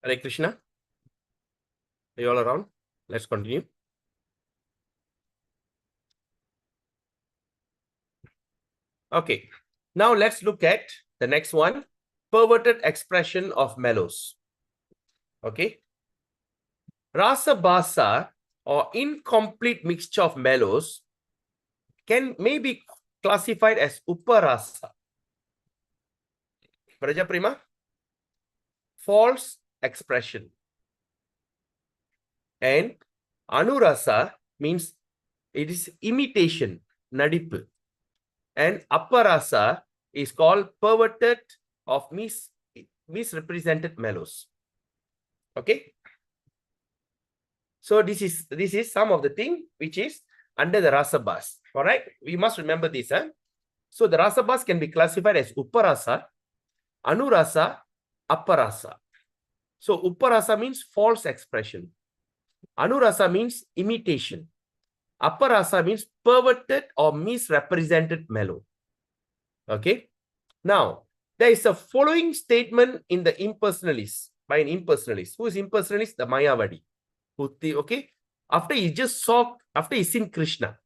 S1: Hare Krishna. Are you all around? Let's continue. Okay. Now let's look at the next one. Perverted expression of mellows. Okay. Rasa basa or incomplete mixture of mellows may be classified as uparasa. Praja Prima? False expression. And anurasa means it is imitation, nadipu. And aparasa is called perverted of misrepresented mellows. Okay. So this is some of the thing which is under the rasabas. All right. We must remember this. So the rasabas can be classified as uparasa, anurasa, aparasa. So uparasa means false expression. Anurasa means imitation. Aparasa means perverted or misrepresented mellow. Okay. Now, there is a following statement in the impersonalist, by an impersonalist. Who is impersonalist? The Mayavadi. Okay. After he seen Krishna,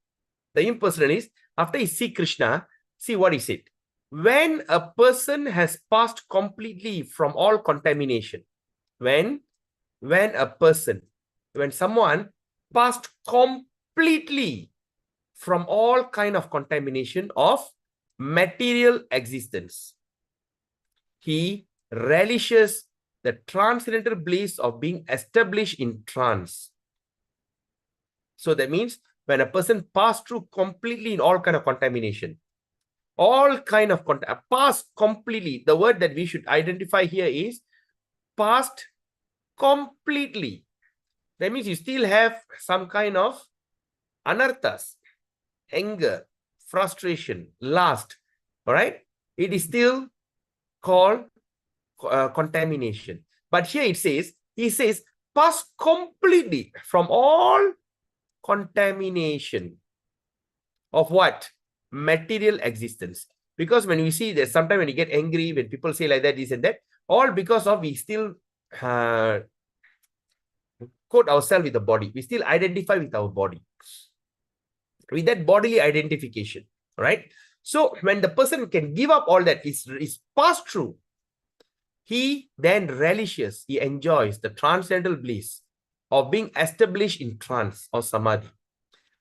S1: the impersonalist, after he see Krishna, see what he said. When a person has passed completely from all contamination, when someone passed completely from all kind of contamination of material existence, he relishes the transcendental bliss of being established in trance. So that means when a person passed through completely in all kind of contamination, passed completely, the word that we should identify here is passed completely. That means you still have some kind of anarthas, anger, frustration, lust. All right. It is still called contamination. But here he says, pass completely from all contamination of what? Material existence. Because when we see that, sometimes when you get angry, when people say like that, this and that, all because of we still quote ourselves with the body. We still identify with our body. With that bodily identification. Right? So when the person can give up all that, is passed through, he then relishes, he enjoys the transcendental bliss of being established in trance or samadhi.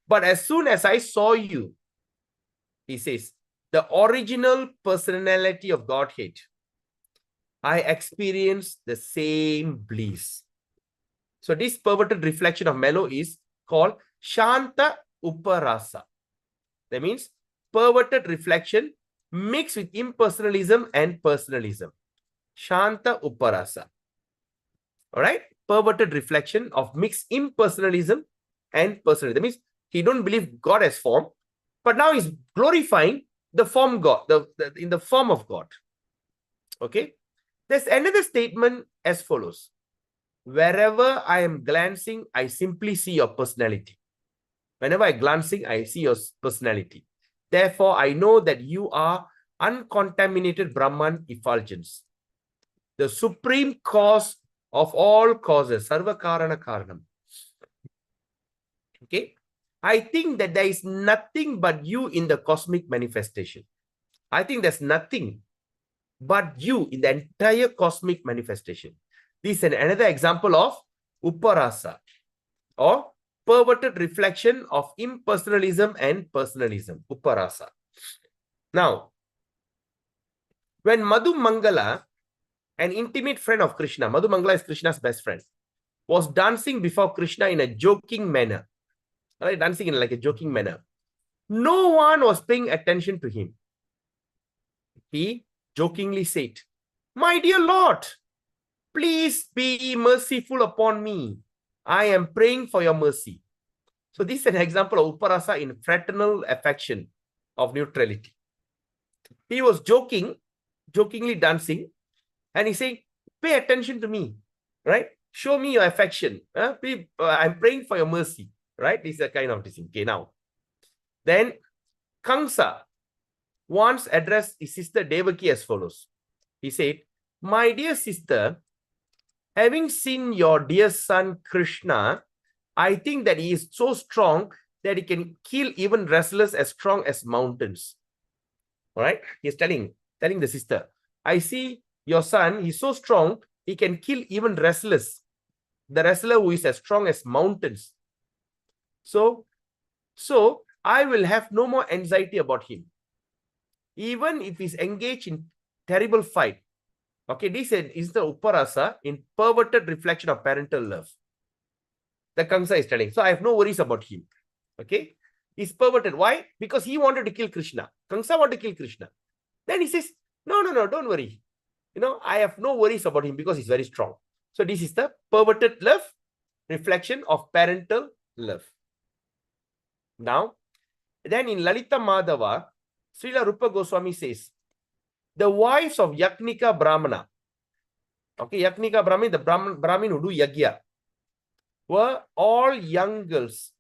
S1: But as soon as I saw you, he says, the original personality of Godhead, I experienced the same bliss. So this perverted reflection of mellow is called Shanta Uparasa. That means perverted reflection mixed with impersonalism and personalism. Shanta Uparasa. All right. Perverted reflection of mixed impersonalism and personalism. That means he don't believe God as form, but now he's glorifying the form God, in the form of God. Okay. There's another statement as follows. Wherever I am glancing, I simply see your personality. Whenever I'm glancing, I see your personality. Therefore, I know that you are uncontaminated Brahman effulgence, the supreme cause of all causes, Sarva Karana Karanam. Okay. I think that there is nothing but you in the cosmic manifestation. I think there's nothing but you in the entire cosmic manifestation. This is another example of Uparasa, or perverted reflection of impersonalism and personalism. Uparasa. Now, when Madhu Mangala, an intimate friend of Krishna, Madhu Mangala is Krishna's best friend, was dancing before Krishna in a joking manner. Right? Dancing in like a joking manner. No one was paying attention to him. He jokingly said, "My dear Lord, please be merciful upon me. I am praying for your mercy." So this is an example of Uparasa in fraternal affection of neutrality. He was jokingly dancing, and he saying, "Pay attention to me, right? Show me your affection. I'm praying for your mercy." Right? This is a kind of this. Okay, now. Then Kamsa once addressed his sister Devaki as follows. He said, "My dear sister, having seen your dear son Krishna, I think that he is so strong that he can kill even wrestlers as strong as mountains. All right, he's telling the sister, I see your son, he's so strong, he can kill even wrestlers, the wrestler who is as strong as mountains. So I will have no more anxiety about him. Even if he's engaged in terrible fight. Okay, this is the Uparasa in perverted reflection of parental love. The Kamsa is telling. So I have no worries about him. Okay, he's perverted. Why? Because he wanted to kill Krishna. Kamsa wanted to kill Krishna. Then he says, no, don't worry. I have no worries about him because he's very strong. So this is the perverted love, reflection of parental love. Now, then in Lalita Madhava, Srila Rupa Goswami says, the wives of Yaknika Brahmana, okay, Yaknika Brahmin, the Brahmin who do Yagya, were all young girls.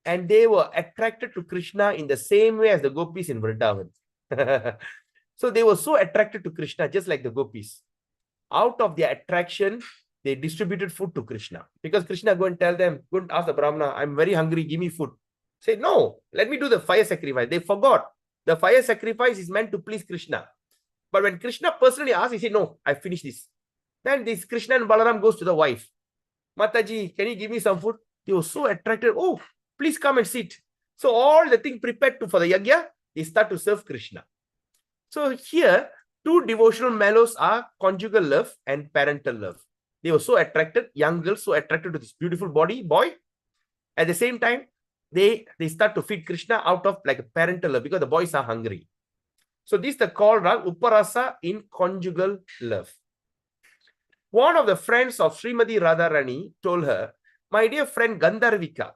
S1: And they were attracted to Krishna in the same way as the gopis in Vrindavan. So they were so attracted to Krishna, just like the gopis. Out of their attraction, they distributed food to Krishna. Because Krishna go and tell them, go and ask the Brahmana, I'm very hungry, give me food. Say, no, let me do the fire sacrifice. They forgot. The fire sacrifice is meant to please Krishna. But when Krishna personally asked, he said, no, I finished this. Then this Krishna and Balaram goes to the wife. Mataji, can you give me some food? They were so attracted. Oh, please come and sit. So all the thing prepared for the yagya, they start to serve Krishna. So here, two devotional mellows are conjugal love and parental love. They were so attracted, young girls so attracted to this beautiful boy. At the same time, they start to feed Krishna out of like a parental love because the boys are hungry. So this is the called Uparasa in conjugal love. One of the friends of Srimati Radharani told her, my dear friend Gandharvika.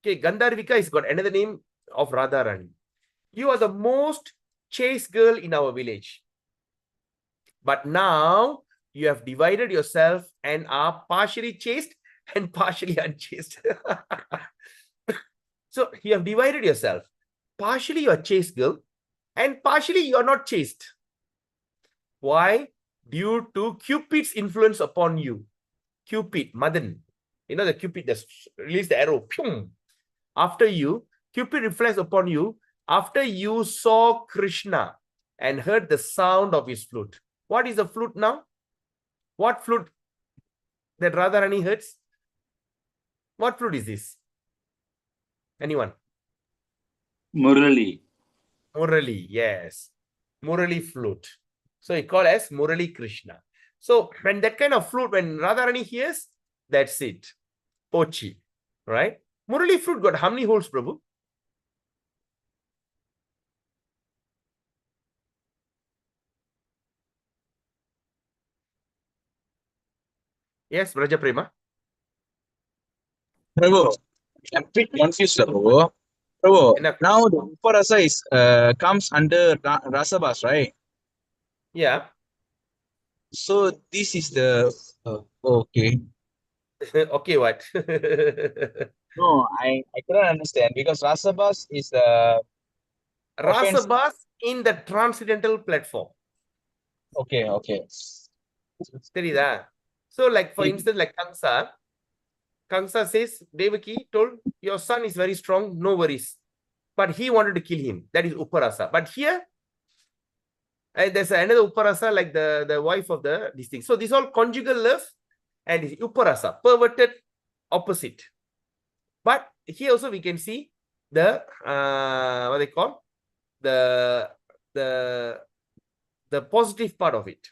S1: Okay, Gandharvika is got another name of Radharani. You are the most chaste girl in our village. But now you have divided yourself and are partially chaste and partially unchaste. So you have divided yourself. Partially you are chaste girl and partially you are not chaste. Why? Due to Cupid's influence upon you. Cupid, Madan. You know the Cupid that released the arrow. After you, Cupid reflects upon you after you saw Krishna and heard the sound of his flute. What is the flute now? What flute that Radharani hears? What flute is this? Anyone?
S3: Murali.
S1: Murali, yes. Murali flute. So it called as Murali Krishna. So when that kind of flute, when Radharani hears, that's it. Pochi, right? Murali flute got how many holes, Prabhu? Yes, Braja Prema.
S2: Prabhu, I'm a bit confused, Prabhu. Prabhu, now the Uparasa is comes under Rasabas, right?
S1: Yeah.
S2: So this is the okay.
S1: Okay, what?
S2: No, I couldn't understand because Rasabas is the offense.
S1: Rasabas in the transcendental platform.
S2: Okay.
S1: Terida. So like for instance, like Kamsa says, Devaki told, your son is very strong, no worries. But he wanted to kill him. That is Uparasa. But here, there's another Uparasa like the wife of this thing. So this all conjugal love and Uparasa, perverted opposite. But here also we can see the what they call the positive part of it.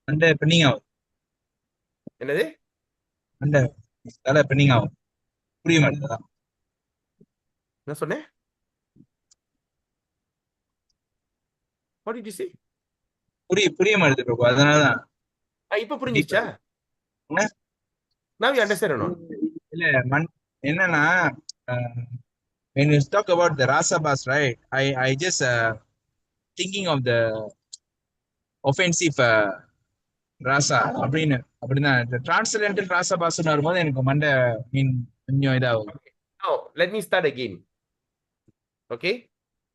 S2: And pinning out.
S1: என்னது?
S2: And tala pinning out. புரிய மாட்டேங்குதா?
S1: என்ன சொன்னேன்? What did you say?
S2: புரிய மாட்டேங்குது பிரபு. அதனாலதான்.
S1: இப்ப புரிஞ்சிச்சா? Now you understand or not?
S2: இல்ல என்னன்னா when you talk about the Rasabas, right? I just thinking of the offensive Rasa அப்படின்னா transcendental Rasabasன்னு வரும்போது எனக்கு மண்டை கொஞ்சம் இதாகும்.
S1: Now let me start again. Okay,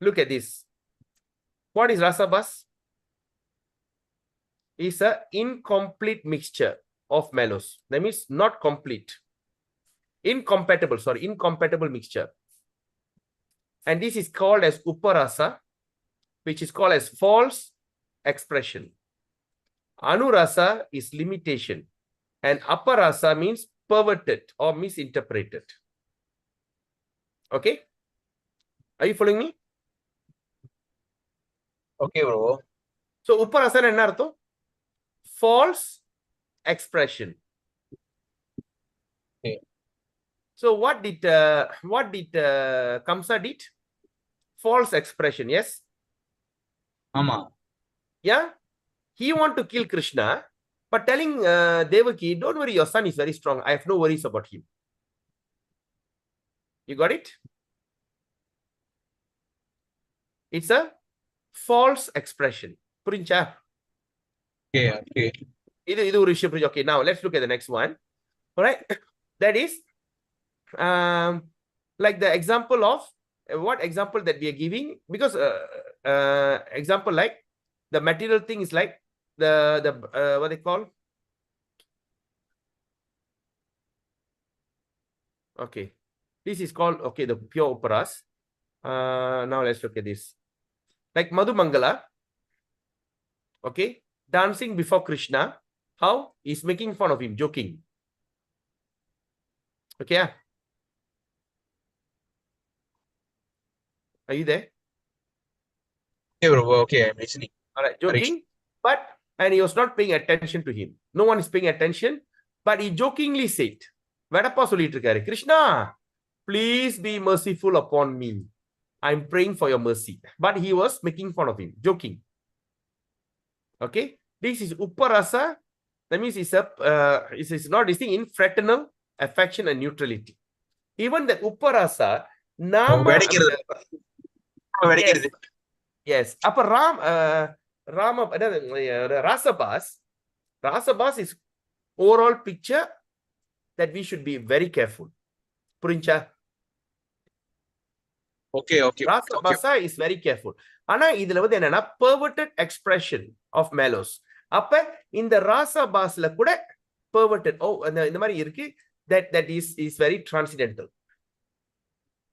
S1: look at this. What is Rasabas? is a incomplete mixture of mellows. That means not complete. Incompatible mixture. And this is called as uparasa, which is called as false expression. Anurasa is limitation. And aparasa means perverted or misinterpreted. Okay? Are you following me?
S2: Okay, bro.
S1: So uparasa enna artham? False expression.
S2: Okay.
S1: So what did Kamsa did? False expression, yes?
S2: Ama.
S1: Yeah? He want to kill Krishna, but telling Devaki, don't worry, your son is very strong. I have no worries about him. You got it? It's a false expression. Purincha?
S2: Okay, okay.
S1: Okay, now let's look at the next one. All right. That is like the example of what example that we are giving, because example like the material thing is like the what they call. Okay, this is called, okay, the pure operas. Now let's look at this. Like Madhu Mangala, okay, dancing before Krishna. How? He's making fun of him, joking. Okay, yeah. Are you there?
S2: Okay, bro. Okay, I'm listening.
S1: All right, joking, and he was not paying attention to him. No one is paying attention, but he jokingly said, Vedappa சொல்லிட்டு இருக்காரு, Krishna, please be merciful upon me. I'm praying for your mercy. But he was making fun of him, joking. Okay, this is uparasa. That means it's not this thing in fraternal affection and neutrality. Even the uparasa, nama. Yes. Yes. Upper Rama, Rasabas is overall picture that we should be very careful. Purincha.
S2: Okay, okay.
S1: Rasabasa is very careful. Ana idhula வந்து என்னன்னா perverted expression of mellows. அப்ப இந்த Rasabasல கூட perverted இந்த மாதிரி இருக்கு, that is very transcendental.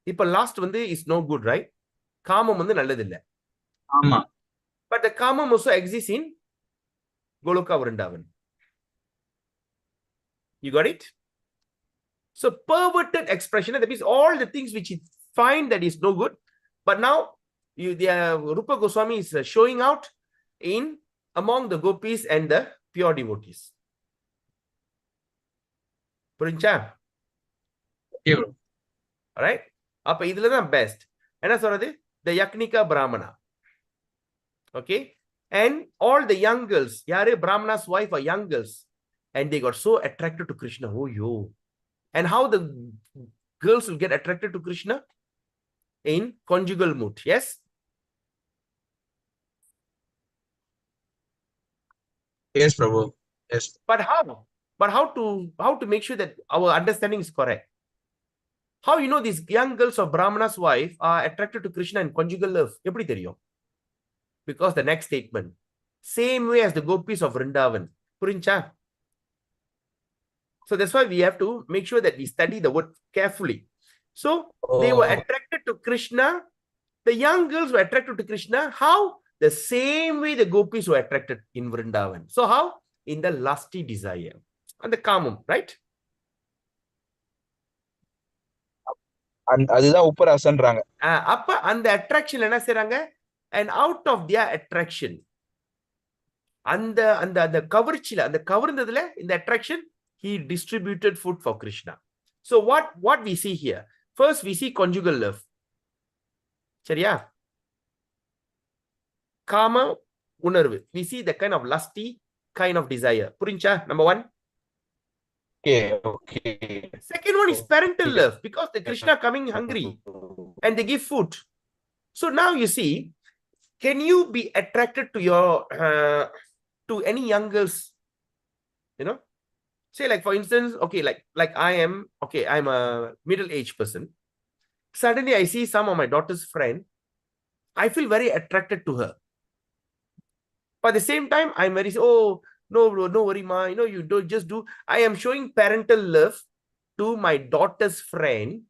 S1: இப்ப last வந்து is no good, right? காமம் வந்து நல்லது இல்ல.
S2: ஆமா.
S1: But the kamam also exists in Goloka Vrindavan. You got it? So perverted expression, that means all the things which you find that is no good, but now Rupa Goswami is showing out in among the gopis and the pure devotees. Purincha?
S2: Okay, bro.
S1: All right? Appa idhula dhaan best. Enna soradhu? The Yaknika Brahmana. Okay, and all the young girls, Yare Brahmana's wife are young girls, and they got so attracted to Krishna. Oh, yo. And how the girls will get attracted to Krishna? In conjugal mood. Yes?
S2: Yes, Prabhu. Yes.
S1: But how? But how to make sure that our understanding is correct? How you know these young girls of Brahmana's wife are attracted to Krishna in conjugal love? Eppadi theriyum? Because the next statement, same way as the gopis of Vrindavan. Purincha? So that's why we have to make sure that we study the word carefully. So they were attracted to Krishna. The young girls were attracted to Krishna. How? The same way the gopis were attracted in Vrindavan. So how? In the lusty desire. And the kamam, right?
S2: அதுதான் உப்பராசன்றாங்க.
S1: அப்ப அந்த attraction என்ன செய்றாங்க? And out of their attraction, அந்த கவர்ச்சியில, அந்த கவர்ந்ததுல, in the attraction, he distributed food for Krishna. So what we see here? First we see conjugal love. சரியா? Kama unarvu. We see the kind of lusty kind of desire. Purincha, number one.
S2: Okay, okay.
S1: Second one is parental love, because the Krishna coming hungry and they give food. So now you see, can you be attracted to your to any young girls? You know, say like for instance, okay, like I'm a middle-aged person. Suddenly I see some of my daughter's friend. I feel very attracted to her. But at the same time, I'm very, oh, no, bro, no worry, ma. You know, you don't just do. I am showing parental love to my daughter's friend.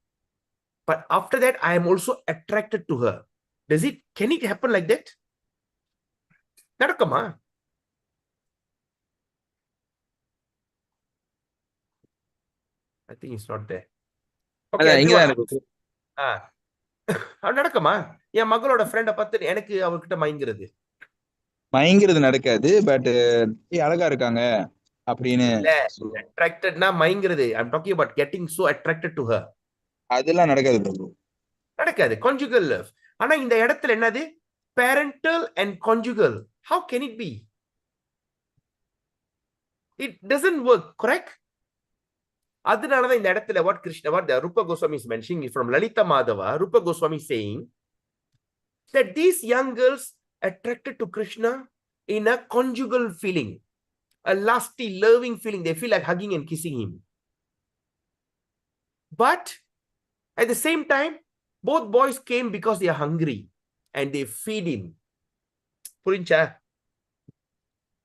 S1: But after that, I am also attracted to her. Can it happen like that? Nadakama. I think it's not there. Okay,
S2: அதான் இங்கதான்
S1: everyone.
S2: இருக்கு.
S1: நடக்குமா? என் மகளோட ஃப்ரெண்ட பார்த்து எனக்கு அவர்கிட்ட மயங்கிறது.
S2: மயங்கிறது நடக்காது. பட் அழகா இருக்காங்க அப்படின்னு சொல்லுவாங்க.
S1: Attractedனா மயங்கிறது. I'm talking about getting so attracted to her.
S2: அதெல்லாம் நடக்காது பிரபு.
S1: நடக்காது. Conjugal love. ஆனா இந்த இடத்துல என்னது? Parental and conjugal. How can it be? It doesn't work, correct? அதனாலதான் இந்த இடத்துல what the Rupa Goswami is mentioning from Lalita Madhava, Rupa Goswami saying that these young girls attracted to Krishna in a conjugal feeling, a lusty, loving feeling. They feel like hugging and kissing him. But at the same time, both boys came because they are hungry and they feed him. Purincha?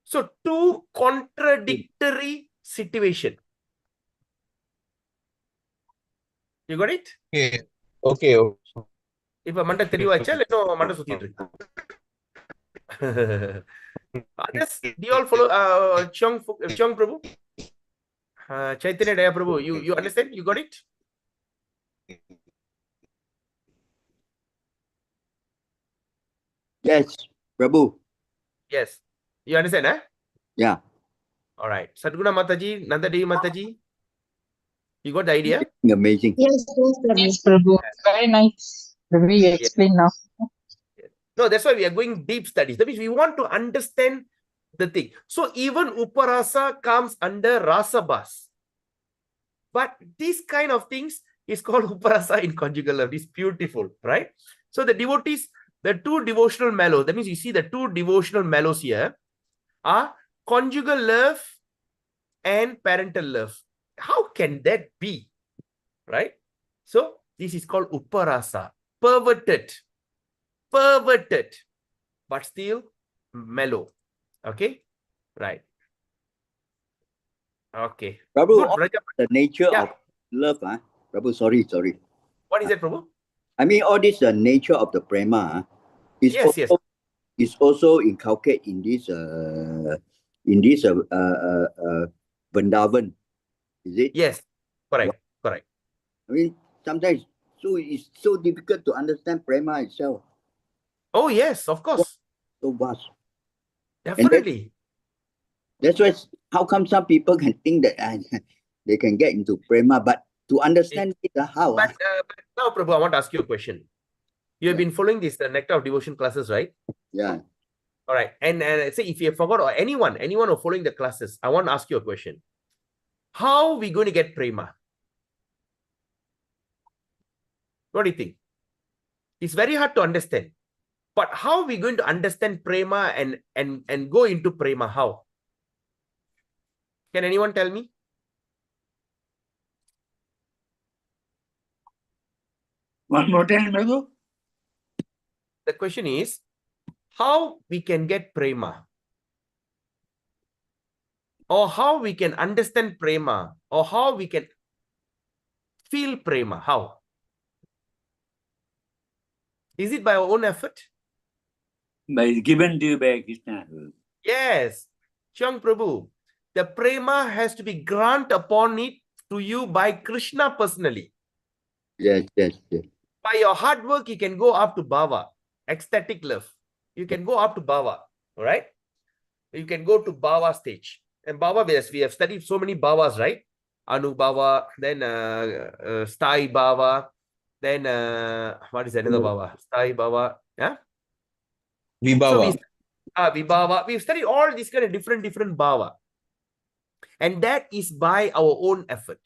S1: So two contradictory situation. You got it?
S2: Okay.
S1: இப்ப மண்டை தெளிவாச்சா இல்ல இன்னும் மண்டை சுத்திட்டு இருக்கு? Others, do you all follow Chong Prabhu? Chaitanya Daya Prabhu, you understand? You got it?
S5: Yes, Prabhu.
S1: Yes. You understand, eh?
S5: Yeah.
S1: All right. Sadguna Mataji, Nanda Devi Mataji, you got the idea?
S5: Amazing.
S6: Yes, Prabhu. Very nice. The way you explain now.
S1: No, that's why we are going deep studies. That means we want to understand the thing. So even Uparasa comes under Rasabhas. But this kind of things is called Uparasa in conjugal love. It's beautiful, right? So the devotees, the two devotional mellows, that means you see the two devotional mellows here are conjugal love and parental love. How can that be? Right? So this is called Uparasa. Perverted, but still mellow. Okay? Right. Okay.
S5: Prabhu,
S1: Good, Raja.
S5: the nature
S1: Yeah.
S5: of love, Prabhu, sorry.
S1: What is that, Prabhu?
S5: I mean, all this nature of the prema is
S1: Yes.
S5: is also inculcated in this Vrindavan. Is it?
S1: Yes. Correct.
S5: I mean, sometimes it's so difficult to understand prema itself.
S1: Oh, yes, of course.
S5: So vast.
S1: Definitely.
S5: That's why how come some people can think that they can get into prema, but to understand how.
S1: But now, Prabhu, I want to ask you a question. You have been following these Nectar of Devotion classes, right?
S5: Yeah.
S1: All right. And say if you forgot, or anyone who are following the classes, I want to ask you a question. How are we going to get prema? What do you think? It's very hard to understand. But how are we going to understand prema and go into prema? How? Can anyone tell me?
S3: One more time, Prabhu.
S1: The question is, how we can get prema? Or how we can understand prema? Or how we can feel prema? How? Is it by our own effort?
S3: But it's given to you by Krishna.
S1: Yes. Chang Prabhu, the prema has to be granted upon it to you by Krishna personally.
S5: Yes.
S1: By your hard work, you can go up to bhava, ecstatic love. You can go up to bhava, all right? You can go to bhava stage. And bhava, we have studied so many bhavas, right? Anubhava, then sthai bhava, then what is another bhava? Sthai bhava, yeah?
S2: Vibhava.
S1: So vibhava. We've studied all these kind of different bhava. And that is by our own effort.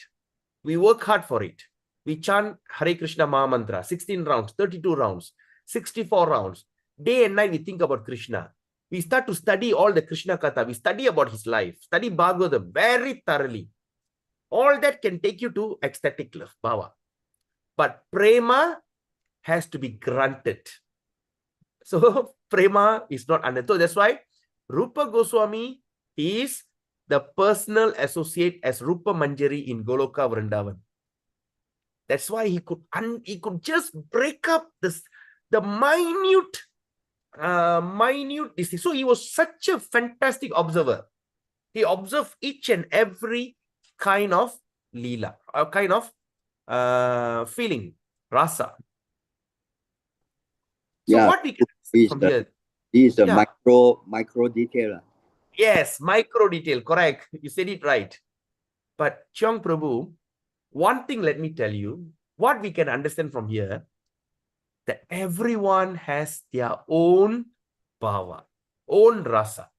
S1: We work hard for it. We chant Hare Krishna Maha Mantra, 16 rounds, 32 rounds, 64 rounds. Day and night we think about Krishna. We start to study all the Krishna Katha. We study about his life. Study Bhagavatam very thoroughly. All that can take you to ecstatic love, bhava. But prema has to be granted. So prema is not under. So that's why Rupa Goswami is the personal associate as Rupa Manjari in Goloka Vrindavan. That's why he could just break up the minute disease. So he was such a fantastic observer. He observed each and every kind of leela, a kind of feeling, rasa. So
S5: Yeah,
S1: what we can
S5: he's
S1: from
S5: the,
S1: here?
S5: he's a
S1: Yeah.
S5: micro detail.
S1: Yes, micro detail, correct. You said it right. But Cheong Prabhu, one thing let me tell you, what we can understand from here, that everyone has their own bhava, own rasa.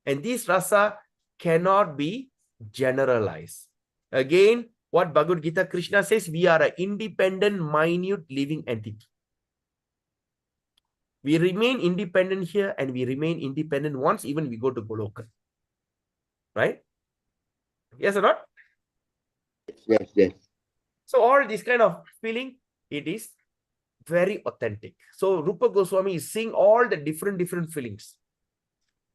S1: And this rasa cannot be generalized. Again, what Bhagavad Gita Krishna says, we are an independent, minute living entity. We remain independent here and we remain independent once even we go to Goloka. Right? Yes or not?
S5: Yes.
S1: So all this kind of feeling, it is very authentic. So Rupa Goswami is seeing all the different feelings.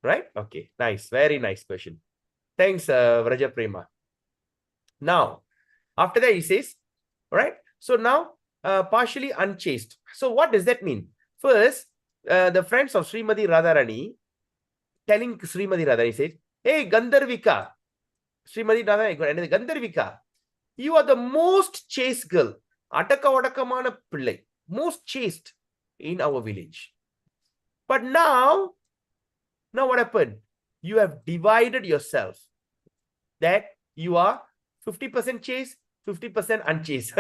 S1: Right? Okay, nice. Very nice question. Thanks, Vraja Prema. Now, after that he says, all right, so now partially unchaste. So what does that mean? First, the friends of Srimati Radharani telling Srimati Radharani says, hey, Gandharvika, Srimati Radharani, Gandharvika, you are the most chaste girl, Ataka Vadakamana Pillai, most chaste in our village. But now what happened? You have divided yourself, that you are 50% chaste, 50% unchaste.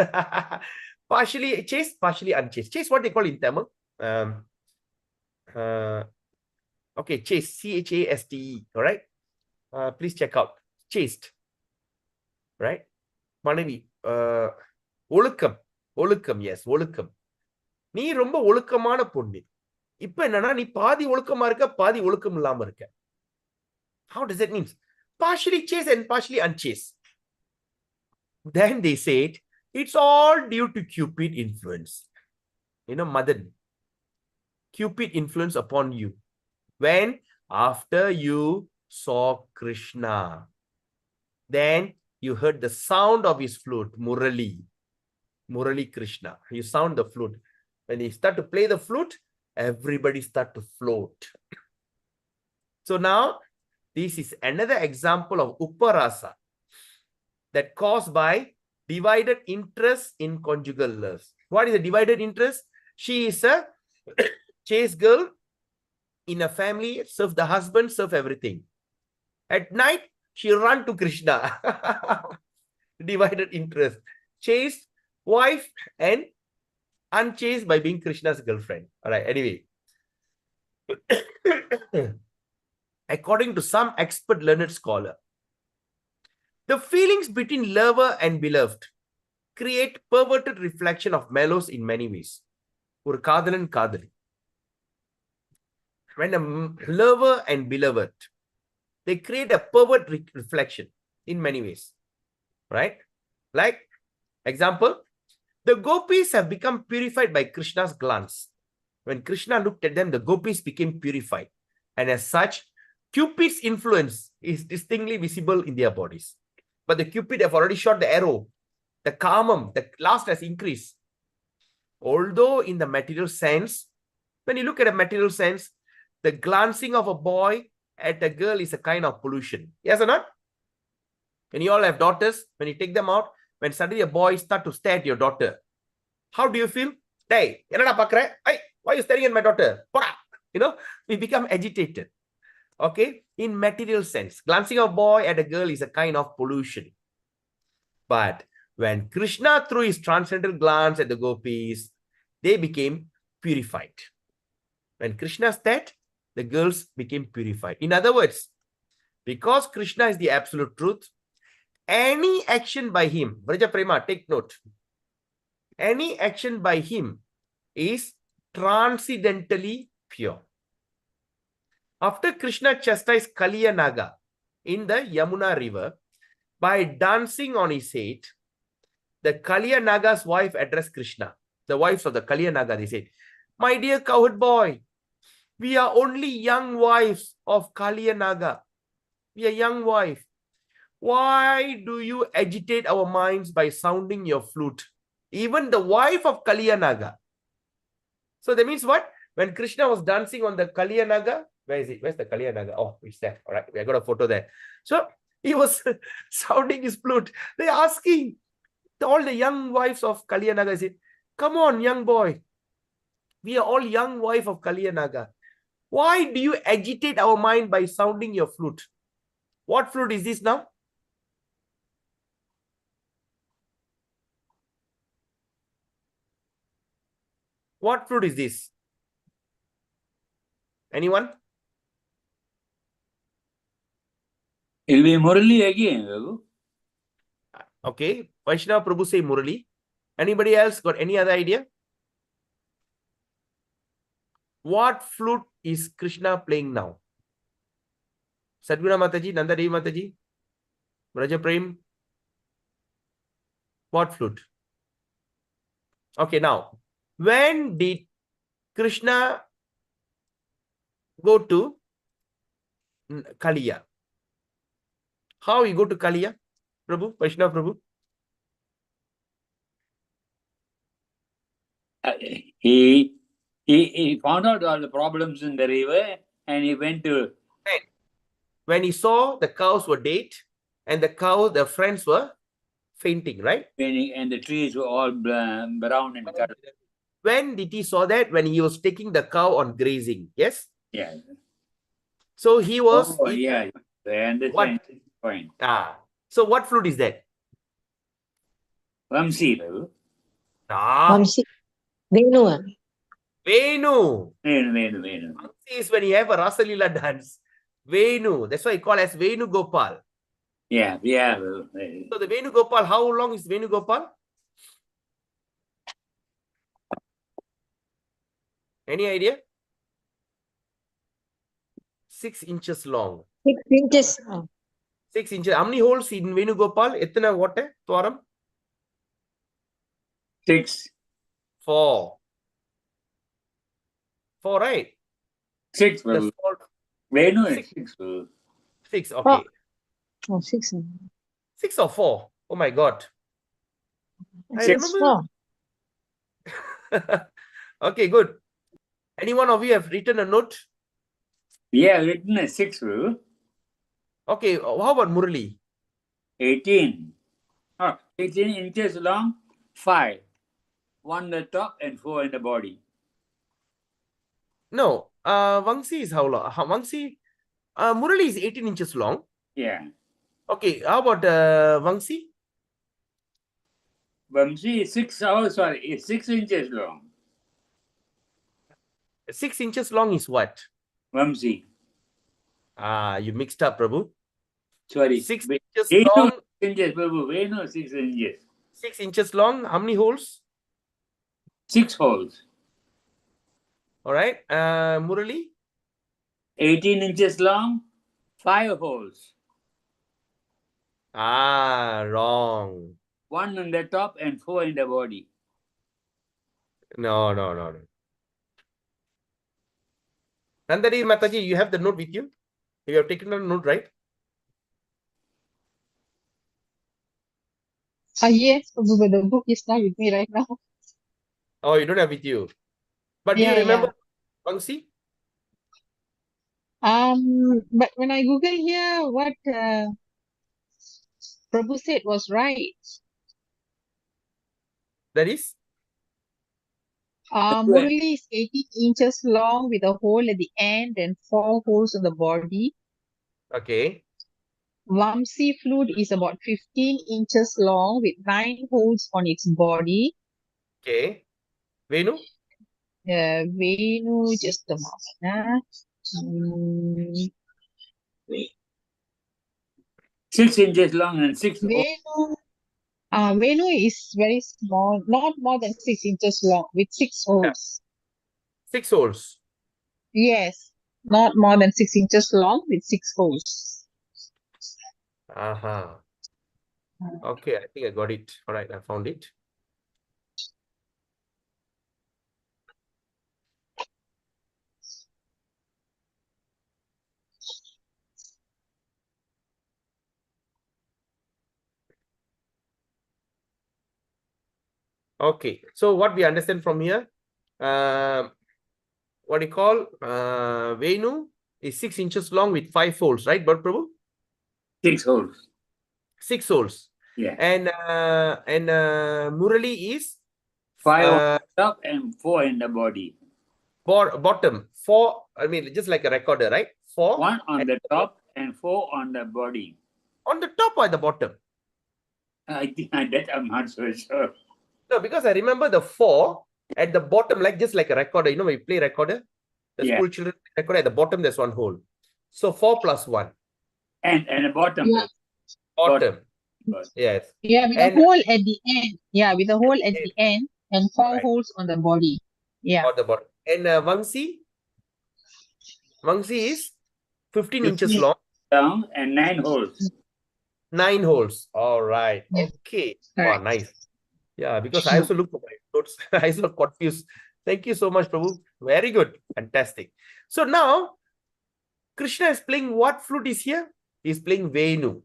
S1: Partially chaste, partially unchaste. Chaste, what they call in Tamil? Okay, chaste, C-H-A-S-T-E, all right? Please check out. Chaste, right? Manavi, ஒழுக்கம், yes, ஒழுக்கம். நீ ரொம்ப ஒழுக்கமான பொண்ணு. இப்ப என்னன்னா நீ பாதி ஒழுக்கமா இருக்க, பாதி ஒழுக்கம் இல்லாம இருக்க. How does that mean? Partially chaste and partially unchaste. Then they said, it's all due to Cupid influence. You know, Madan. Cupid influence upon you. When? After you saw Krishna. Then you heard the sound of his flute, Murali. Murali Krishna. You sound the flute. When you start to play the flute, everybody start to float. So now, this is another example of Uparasa that caused by divided interest in conjugal love. What is a divided interest? She is a chaste girl in a family, serve the husband, serve everything. At night, she run to Krishna. Divided interest. Chaste wife and unchaste by being Krishna's girlfriend. All right, anyway. According to some expert learned scholar, the feelings between lover and beloved create perverted reflection of mellows in many ways. Or Kadalan Kadali. When a lover and beloved, they create a pervert reflection in many ways. Right? Like, example, the gopis have become purified by Krishna's glance. When Krishna looked at them, the gopis became purified. And as such, Cupid's influence is distinctly visible in their bodies. But the Cupid have already shot the arrow. The kamam, the lust has increased. Although in the material sense, when you look at a material sense, the glancing of a boy at a girl is a kind of pollution. Yes or not? When you all have daughters, when you take them out, when suddenly a boy starts to stare at your daughter, how do you feel? Hey, why are you staring at my daughter? You know, we become agitated. Okay, in material sense, glancing a boy at a girl is a kind of pollution. But when Krishna threw his transcendental glance at the gopis, they became purified. When Krishna stared, the girls became purified. In other words, because Krishna is the absolute truth, any action by him, Vraja Prema, take note, any action by him is transcendentally pure. After Krishna chastised Kaliya Naga in the Yamuna river by dancing on his head, the Kaliya Naga's wife addressed Krishna. The wives of the Kaliya Naga, they said, my dear cowherd boy, We are only young wives of Kaliyanaga. We are young wife. Why do you agitate our minds by sounding your flute? Even the wife of Kaliyanaga. So that means what? When Krishna was dancing on the Kaliyanaga, where is it? Where's the Kaliyanaga? Oh, it's there. All right, we got a photo there. So he was sounding his flute. They're asking all the young wives of Kaliyanaga, is it? Come on, young boy. We are all young wife of Kaliyanaga. Why do you agitate our mind by sounding your flute? What flute is this now? What flute is this? Anyone?
S3: It'll be Murali again, Babu.
S1: Okay. Vaishnava Prabhu say Murali. Anybody else got any other idea? What flute is Krishna playing now? Sadguna Mataji, Nanda Devi Mataji, Braja Prem. What flute? Okay, now, when did Krishna go to Kaliya? How he go to Kaliya? Prabhu, Vaishnava Prabhu?
S3: He found out all the problems in the river and he went to.
S1: When he saw the cows were dead and the friends were fainting, right?
S3: And the trees were all brown and color.
S1: When did he saw that? When he was taking the cow on grazing, yes?
S3: Yeah.
S1: So he was.
S3: Oh, yeah. I understand. Fine.
S1: So what flute is that?
S3: Vamsi, Babu.
S6: Vamsi. Venu.
S1: Venu.
S3: Venu.
S1: Vamsi is when you have a Rasalila dance. Venu. That's why he called as Venu Gopal.
S3: Yeah.
S1: So the Venu Gopal, how long is Venu Gopal? Any idea? 6 inches long.
S6: 6 inches.
S1: 6 inches. How many holes in Venu Gopal? Etna what? Twaram?
S3: 6.
S1: 4. 4, right?
S3: 6, Babu. Venu is 6.
S1: 6, okay.
S6: Oh, 6.
S1: 6 or 4? Oh my God. I
S6: 6,
S1: remember.
S6: 4.
S1: Okay, good. Any one of you have written a note?
S3: Yeah, written as 6, Babu.
S1: Okay, how about Murali?
S3: 18. 18 inches long, 5. 1 in the top and 4 in the body.
S1: No, Vangsi is how long? Vangsi, Murali is 18 inches long.
S3: Yeah.
S1: Okay, how about Vangsi?
S3: Vamsi is 6 inches long.
S1: 6 inches long is what?
S3: Vamsi.
S1: You mixed up, Prabhu.
S3: Sorry.
S1: 6 inches
S3: Venu
S1: long.
S3: 6 inches, Babu. Venu 6 inches.
S1: 6 inches long. How many holes?
S3: 6 holes.
S1: All right. Murali?
S3: 18 inches long, 5 holes.
S1: Wrong.
S3: 1 in the top and 4 in the body.
S1: No. Nandari Mataji, you have the note with you? You have taken a note, right?
S6: Yes, but the book is not with me right now.
S1: Oh, you don't have with you. But do
S6: Yeah,
S1: you remember Vangsi?
S6: But when I Google here, what Prabhu said was right.
S1: That is?
S6: Murali is 18 inches long with a hole at the end and 4 holes in the body.
S1: Okay.
S6: Vamsi flute is about 15 inches long with 9 holes on its body.
S1: Okay. Venu?
S6: Venu, just a moment.
S3: 6 inches long and 6 holes.
S6: Venu is very small, not more than 6 inches long with 6 holes.
S1: 6 holes.
S6: Yes, not more than 6 inches long with 6 holes.
S1: Okay, I think I got it. All right, I found it. Okay, so what we understand from here, what you call Venu is 6 inches long with 5 folds, right, Bharat Prabhu?
S3: 6 holes.
S1: 6 folds.
S3: Yeah.
S1: And Murali is
S3: 5 on the top and 4 in the body.
S1: bottom 4. I mean, just like a recorder, right? 4
S3: 1 on
S1: and
S3: the top and 4 on the body.
S1: on the top or the bottom.
S3: I think that I'm not so sure.
S1: No, because I remember the 4 at the bottom, like just like a recorder. You know, when you play recorder, the
S3: Yeah.
S1: school children recorder at the bottom, there's 1 hole. So 4 plus 1.
S3: And the bottom.
S6: Yeah.
S1: Bottom.
S3: Bottom.
S1: Yes.
S6: Yeah, with a
S1: And
S6: hole at the end. Yeah, with a hole at the end and 4
S1: Right.
S6: holes on the body. Yeah.
S1: or the bottom. And Vangsi is 15 inches
S3: 15
S1: long,
S3: down and 9 holes.
S1: 9 holes. All right.
S6: Yeah.
S1: Okay.
S6: Correct.
S1: Wow, nice. Yeah, because I also looked for my notes. I was confused. Thank you so much, Prabhu. Very good. Fantastic. So now, Krishna is playing what flute is here? He's playing Venu.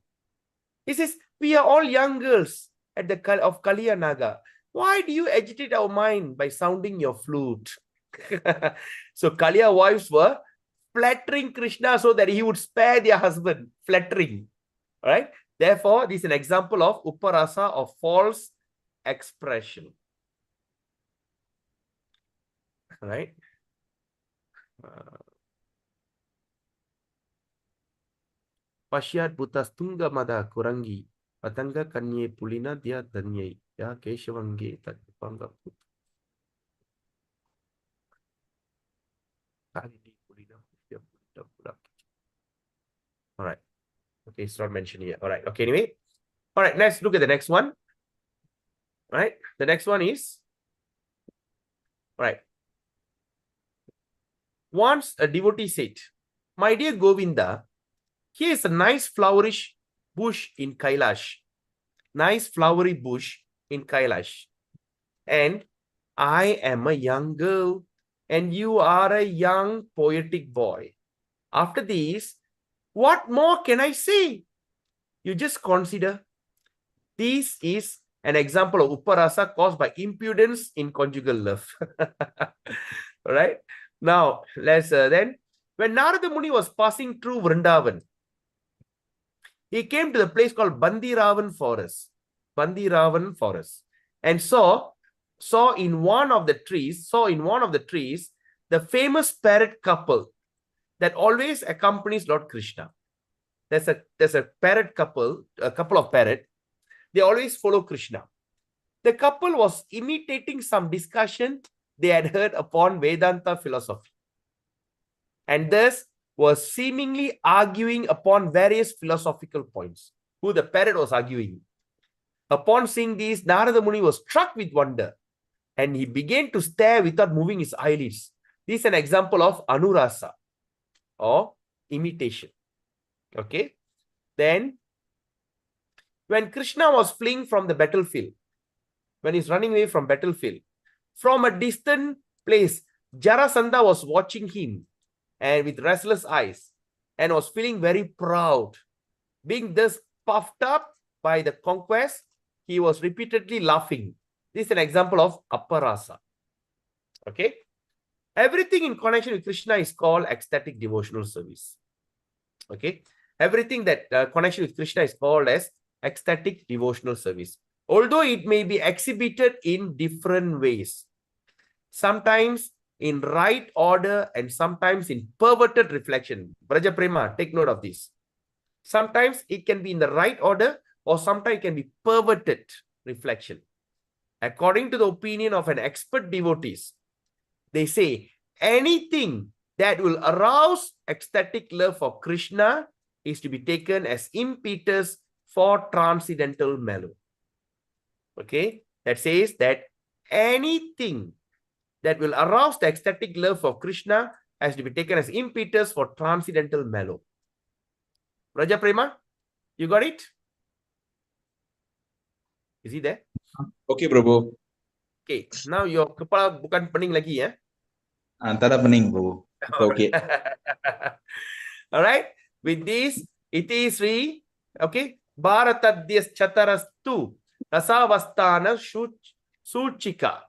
S1: He says, we are all young girls at the of Kaliya Naga. Why do you agitate our mind by sounding your flute? So Kaliya wives were flattering Krishna so that he would spare their husband. Flattering. All right. Therefore, this is an example of Uparasa, of false expression. All right. Pashyat Butas Tunga Mada Kurangi Patanga Kanye Pulina Dia Danye Ya Keshavange Tatpanga. All right. Okay, it's not mentioned here. All right. Okay, anyway. All right, let's look at the next one. All right. The next one is, all right. Once a devotee said, my dear Govinda, here is a nice flourish bush in Kailash. Nice flowery bush in Kailash. And I am a young girl and you are a young poetic boy. After this, what more can I say? You just consider. This is an example of Uparasa caused by impudence in conjugal love. All right. Now, let's then, when Narada Muni was passing through Vrindavan, he came to the place called Bandiravan Forest. Bandiravan Forest. And saw in one of the trees, the famous parrot couple that always accompanies Lord Krishna. There's a parrot couple, a couple of parrot. They always follow Krishna. The couple was imitating some discussion they had heard upon Vedanta philosophy, and thus was seemingly arguing upon various philosophical points. Who the parrot was arguing. Upon seeing these, Narada Muni was struck with wonder, and he began to stare without moving his eyelids. This is an example of anurasa, or imitation. Okay. Then, when Krishna was fleeing from the battlefield, when he's running away from battlefield, from a distant place, Jarasandha was watching him and with restless eyes and was feeling very proud. Being thus puffed up by the conquest, he was repeatedly laughing. This is an example of aparasa. Okay. Everything in connection with Krishna is called ecstatic devotional service. Okay. Everything that connection with Krishna is called as ecstatic devotional service. Although it may be exhibited in different ways. Sometimes in right order and sometimes in perverted reflection. Braja Prema, take note of this. Sometimes it can be in the right order or sometimes it can be perverted reflection. According to the opinion of an expert devotees, they say anything that will arouse ecstatic love for Krishna is to be taken as impetus for transcendental mellow. Okay, that says that anything that will arouse the ecstatic love for Krishna has to be taken as impetus for transcendental mellow. Raja Prema, you got it? Is he there?
S2: Okay, Prabhu.
S1: Okay, now your kepala bukan pening lagi ya.
S2: Antara pening, Prabhu. Okay.
S1: All right. With this, it is okay. Bharatadhyas chatarastu rasavastana Suchika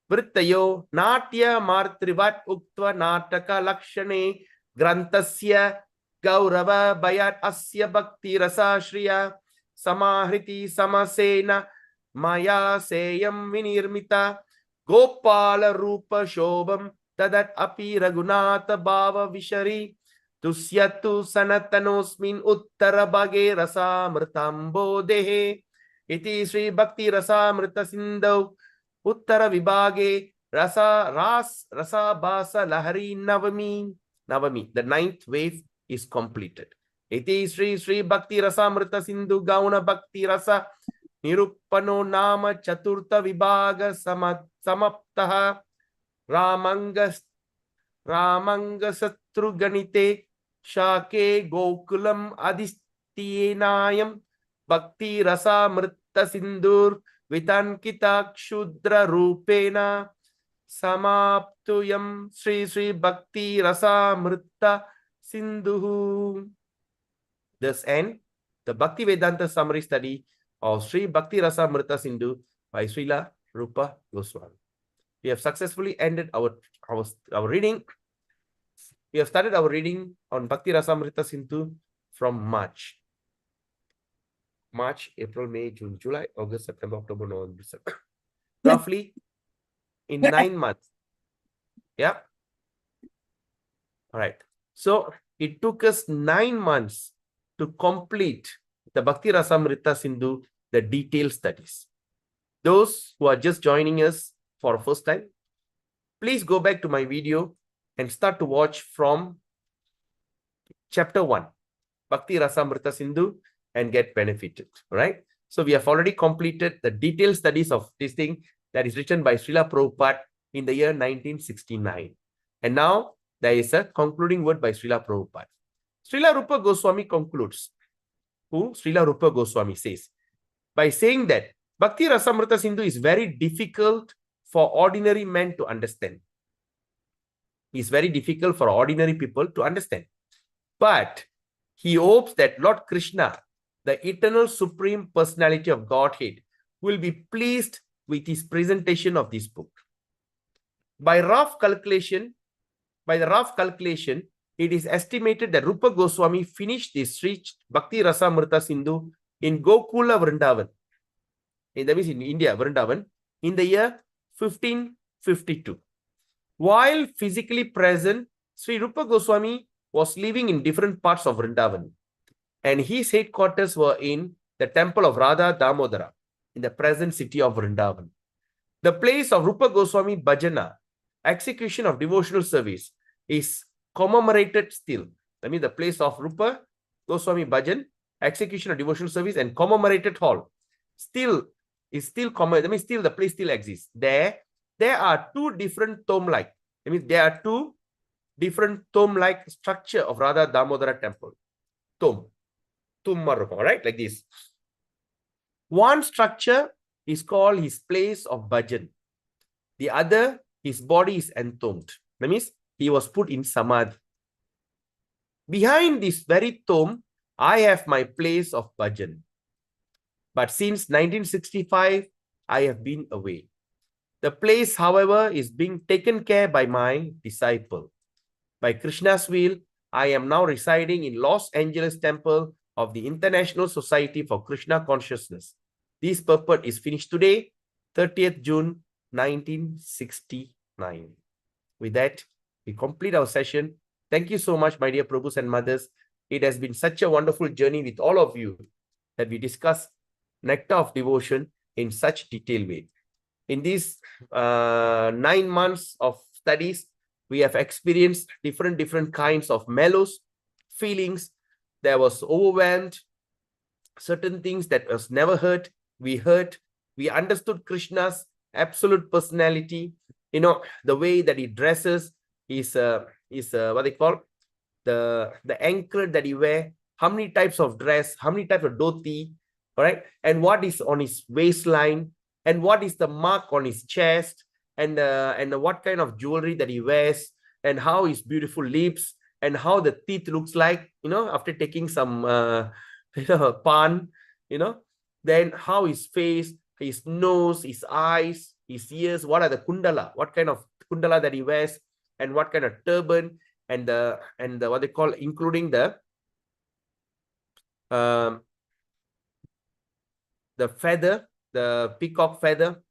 S1: Vrittayo Natya Martrivat Uktva Nataka Lakshane Grantasya Gaurava Bayat Asya Bhakti Rasa Shriya Samahriti Samasena Maya Seyam Vinirmita Gopala Rupa Shobham Tadat Api Raghunatha Bhava Vishari Tusyatu Sanatanosmin Uttara Bhage Rasa Mritambo Dehe Iti Sri Bhakti Rasa Mrita Sindhu Uttara Vibhage Rasa Basa Lahari Navami. The ninth wave is completed. Iti Sri Bhakti Rasa Mrita Sindhu Gauna Bhakti Rasa Niruppano Nama Chaturtha Vibhaga Samaptaha Ramanga Satru Ganite Shake Gokulam Adistyenayam Bhakti Rasa Mrita Sindur Vitankita Kshudra Rupena Samaptuyam Sri Bhakti Rasa Mrita Sindhu. Thus end the Bhakti Vedanta summary study of Sri Bhakti Rasa Mrita Sindhu by Srila Rupa Goswami. We have successfully ended our reading. We have started our reading on Bhakti Rasa Mrita Sindhu from March, April, May, June, July, August, September, October, November, December. Roughly in 9 months. Yeah. All right. So it took us 9 months to complete the Bhakti Rasa Mrita Sindhu, the detailed studies. Those who are just joining us for the first time, please go back to my video and start to watch from chapter 1, Bhakti Rasa Mrita Sindhu, and get benefited. Right? So we have already completed the detailed studies of this thing that is written by Srila Prabhupada in the year 1969. And now there is a concluding word by Srila Prabhupada. Srila Rupa Goswami concludes. Who? Srila Rupa Goswami says, by saying that Bhakti Rasa Mrita Sindhu is very difficult for ordinary men to understand. It's very difficult for ordinary people to understand. But he hopes that Lord Krishna, the eternal supreme personality of Godhead, will be pleased with his presentation of this book. By the rough calculation, it is estimated that Rupa Goswami finished this Sri Bhakti Rasa Mrita Sindhu in Gokula Vrindavan. That means in India, Vrindavan, in the year 1552. While physically present, Sri Rupa Goswami was living in different parts of Vrindavan, and his headquarters were in the temple of Radha Damodara in the present city of Vrindavan. The place of Rupa Goswami Bhajana, execution of devotional service, is commemorated still. That means the place of Rupa Goswami Bhajan, execution of devotional service, and commemorated hall is still common. That means still the place still exists. There are two different tomb-like. That means there are two different tomb-like structure of Radha Damodara temple. Tomb Marruka, right? Like this. One structure is called his place of bhajan. The other, his body is entombed. That means he was put in samadhi. Behind this very tomb, I have my place of bhajan. But since 1965, I have been away. The place, however, is being taken care by my disciple. By Krishna's will, I am now residing in Los Angeles Temple of the International Society for Krishna Consciousness. This purport is finished today, 30th June 1969. With that, we complete our session. Thank you so much, my dear Prabhus and Mothers. It has been such a wonderful journey with all of you that we discuss Nectar of Devotion in such detailed way. In these 9 months of studies, we have experienced different kinds of mellows, feelings. There was overwhelmed, certain things that was never heard, we heard. We understood Krishna's absolute personality. You know, the way that he dresses is what they call the anchor that he wear. How many types of dress? How many types of dhoti? All right, and what is on his waistline? And what is the mark on his chest? And what kind of jewelry that he wears? And how his beautiful lips? And how the teeth looks like? You know, after taking some pan. You know, then how his face, his nose, his eyes, his ears, what are the kundala, what kind of kundala that he wears, and what kind of turban, and the what they call, including the feather, the peacock feather,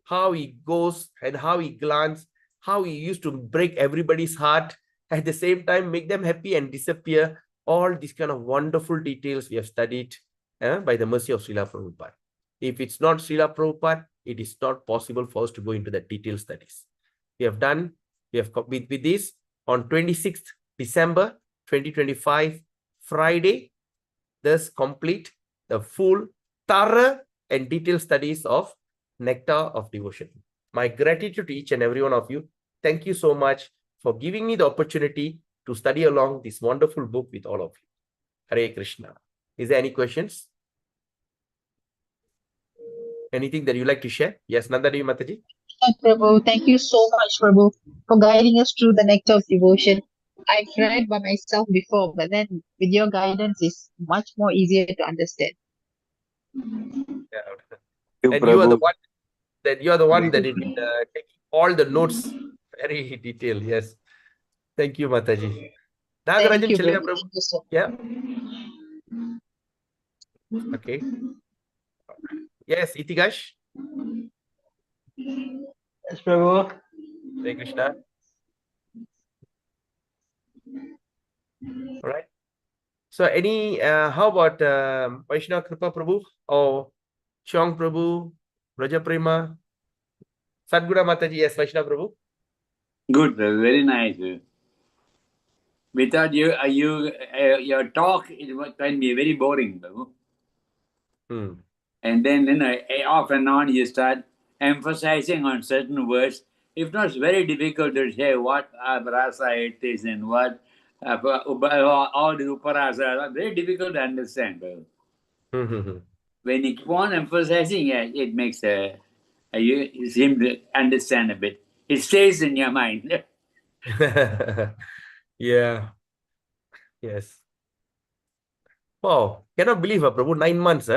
S1: how he goes and how he glances, how he used to break everybody's heart, at the same time make them happy and disappear. All these kind of wonderful details we have studied by the mercy of Srila Prabhupada. If it's not Srila Prabhupada, it is not possible for us to go into the detailed studies. We have with this on 26th December 2025, Friday, thus complete the full, thorough and detailed studies of Nectar of Devotion. My gratitude to each and every one of you. Thank you so much for giving me the opportunity to study along this wonderful book with all of you. Hare Krishna. Is there any questions? Anything that you like to share? Yes, Nandadevi Mataji.
S6: Prabhu, thank you so much, Prabhu, for guiding us through the nectar of devotion. I've read by myself before, but then with your guidance, it's much more easier to understand.
S1: Yeah. And you are the one that has been taking all the notes very detailed. Yes. Thank you, Mataji.
S6: Thank
S1: Nagarajan
S6: you,
S1: Chelliya
S6: Prabhu.
S1: Prabhu.
S6: Thank you so much.
S1: Yeah. Okay. Yes, Itigash.
S3: Yes, Prabhu.
S1: Hare Krishna. All right. So how about Vaishnava Kripa Prabhu or Shong Prabhu, Raja Prema, Sadguru Mataji? Yes, Vaishnava Prabhu.
S3: Good, Prabhu. Very nice. Without your talk, it can be very boring, Prabhu. And then, off and on, you start emphasizing on certain words. If not, it's very difficult to say what abrasa it is and what all the uparasa are very difficult to understand. When you keep on emphasizing, it makes you seem to understand a bit. It stays in your mind.
S1: Yeah. Yes. Wow. Cannot believe, Prabhu. 9 months,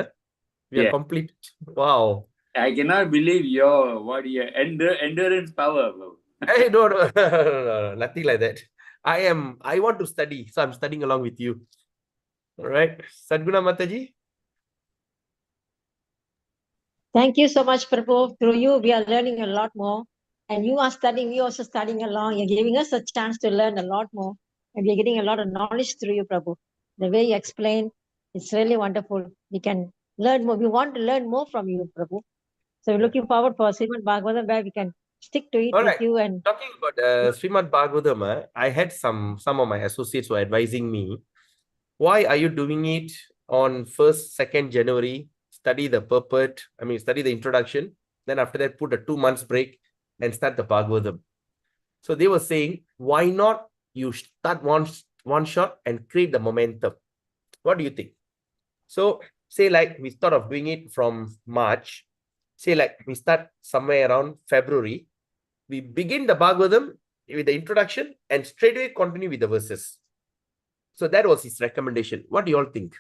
S1: we are complete. Wow.
S3: I cannot believe your endurance power, Prabhu.
S1: Hey, no, nothing like that. I want to study, so I'm studying along with you. All right. Sadguna Mataji.
S7: Thank you so much, Prabhu. Through you, we are learning a lot more. And you are studying, we also studying along. You're giving us a chance to learn a lot more. And we're getting a lot of knowledge through you, Prabhu. The way you explain, it's really wonderful. We can learn more. We want to learn more from you, Prabhu. So we're looking forward for Srimad Bhagavatam, where we can stick to it
S1: All
S7: with
S1: right.
S7: you. And
S1: talking about Srimad Bhagavatam, I had some of my associates were advising me, why are you doing it on 1st, 2nd January? Study the purport, study the introduction. Then after that, put a 2 months break and start the Bhagavatam. So they were saying, why not you start one shot and create the momentum? What do you think? So say like we thought of doing it from March. Say like we start somewhere around February. We begin the Bhagavatam with the introduction and straight away continue with the verses. So that was his recommendation. What do you all think?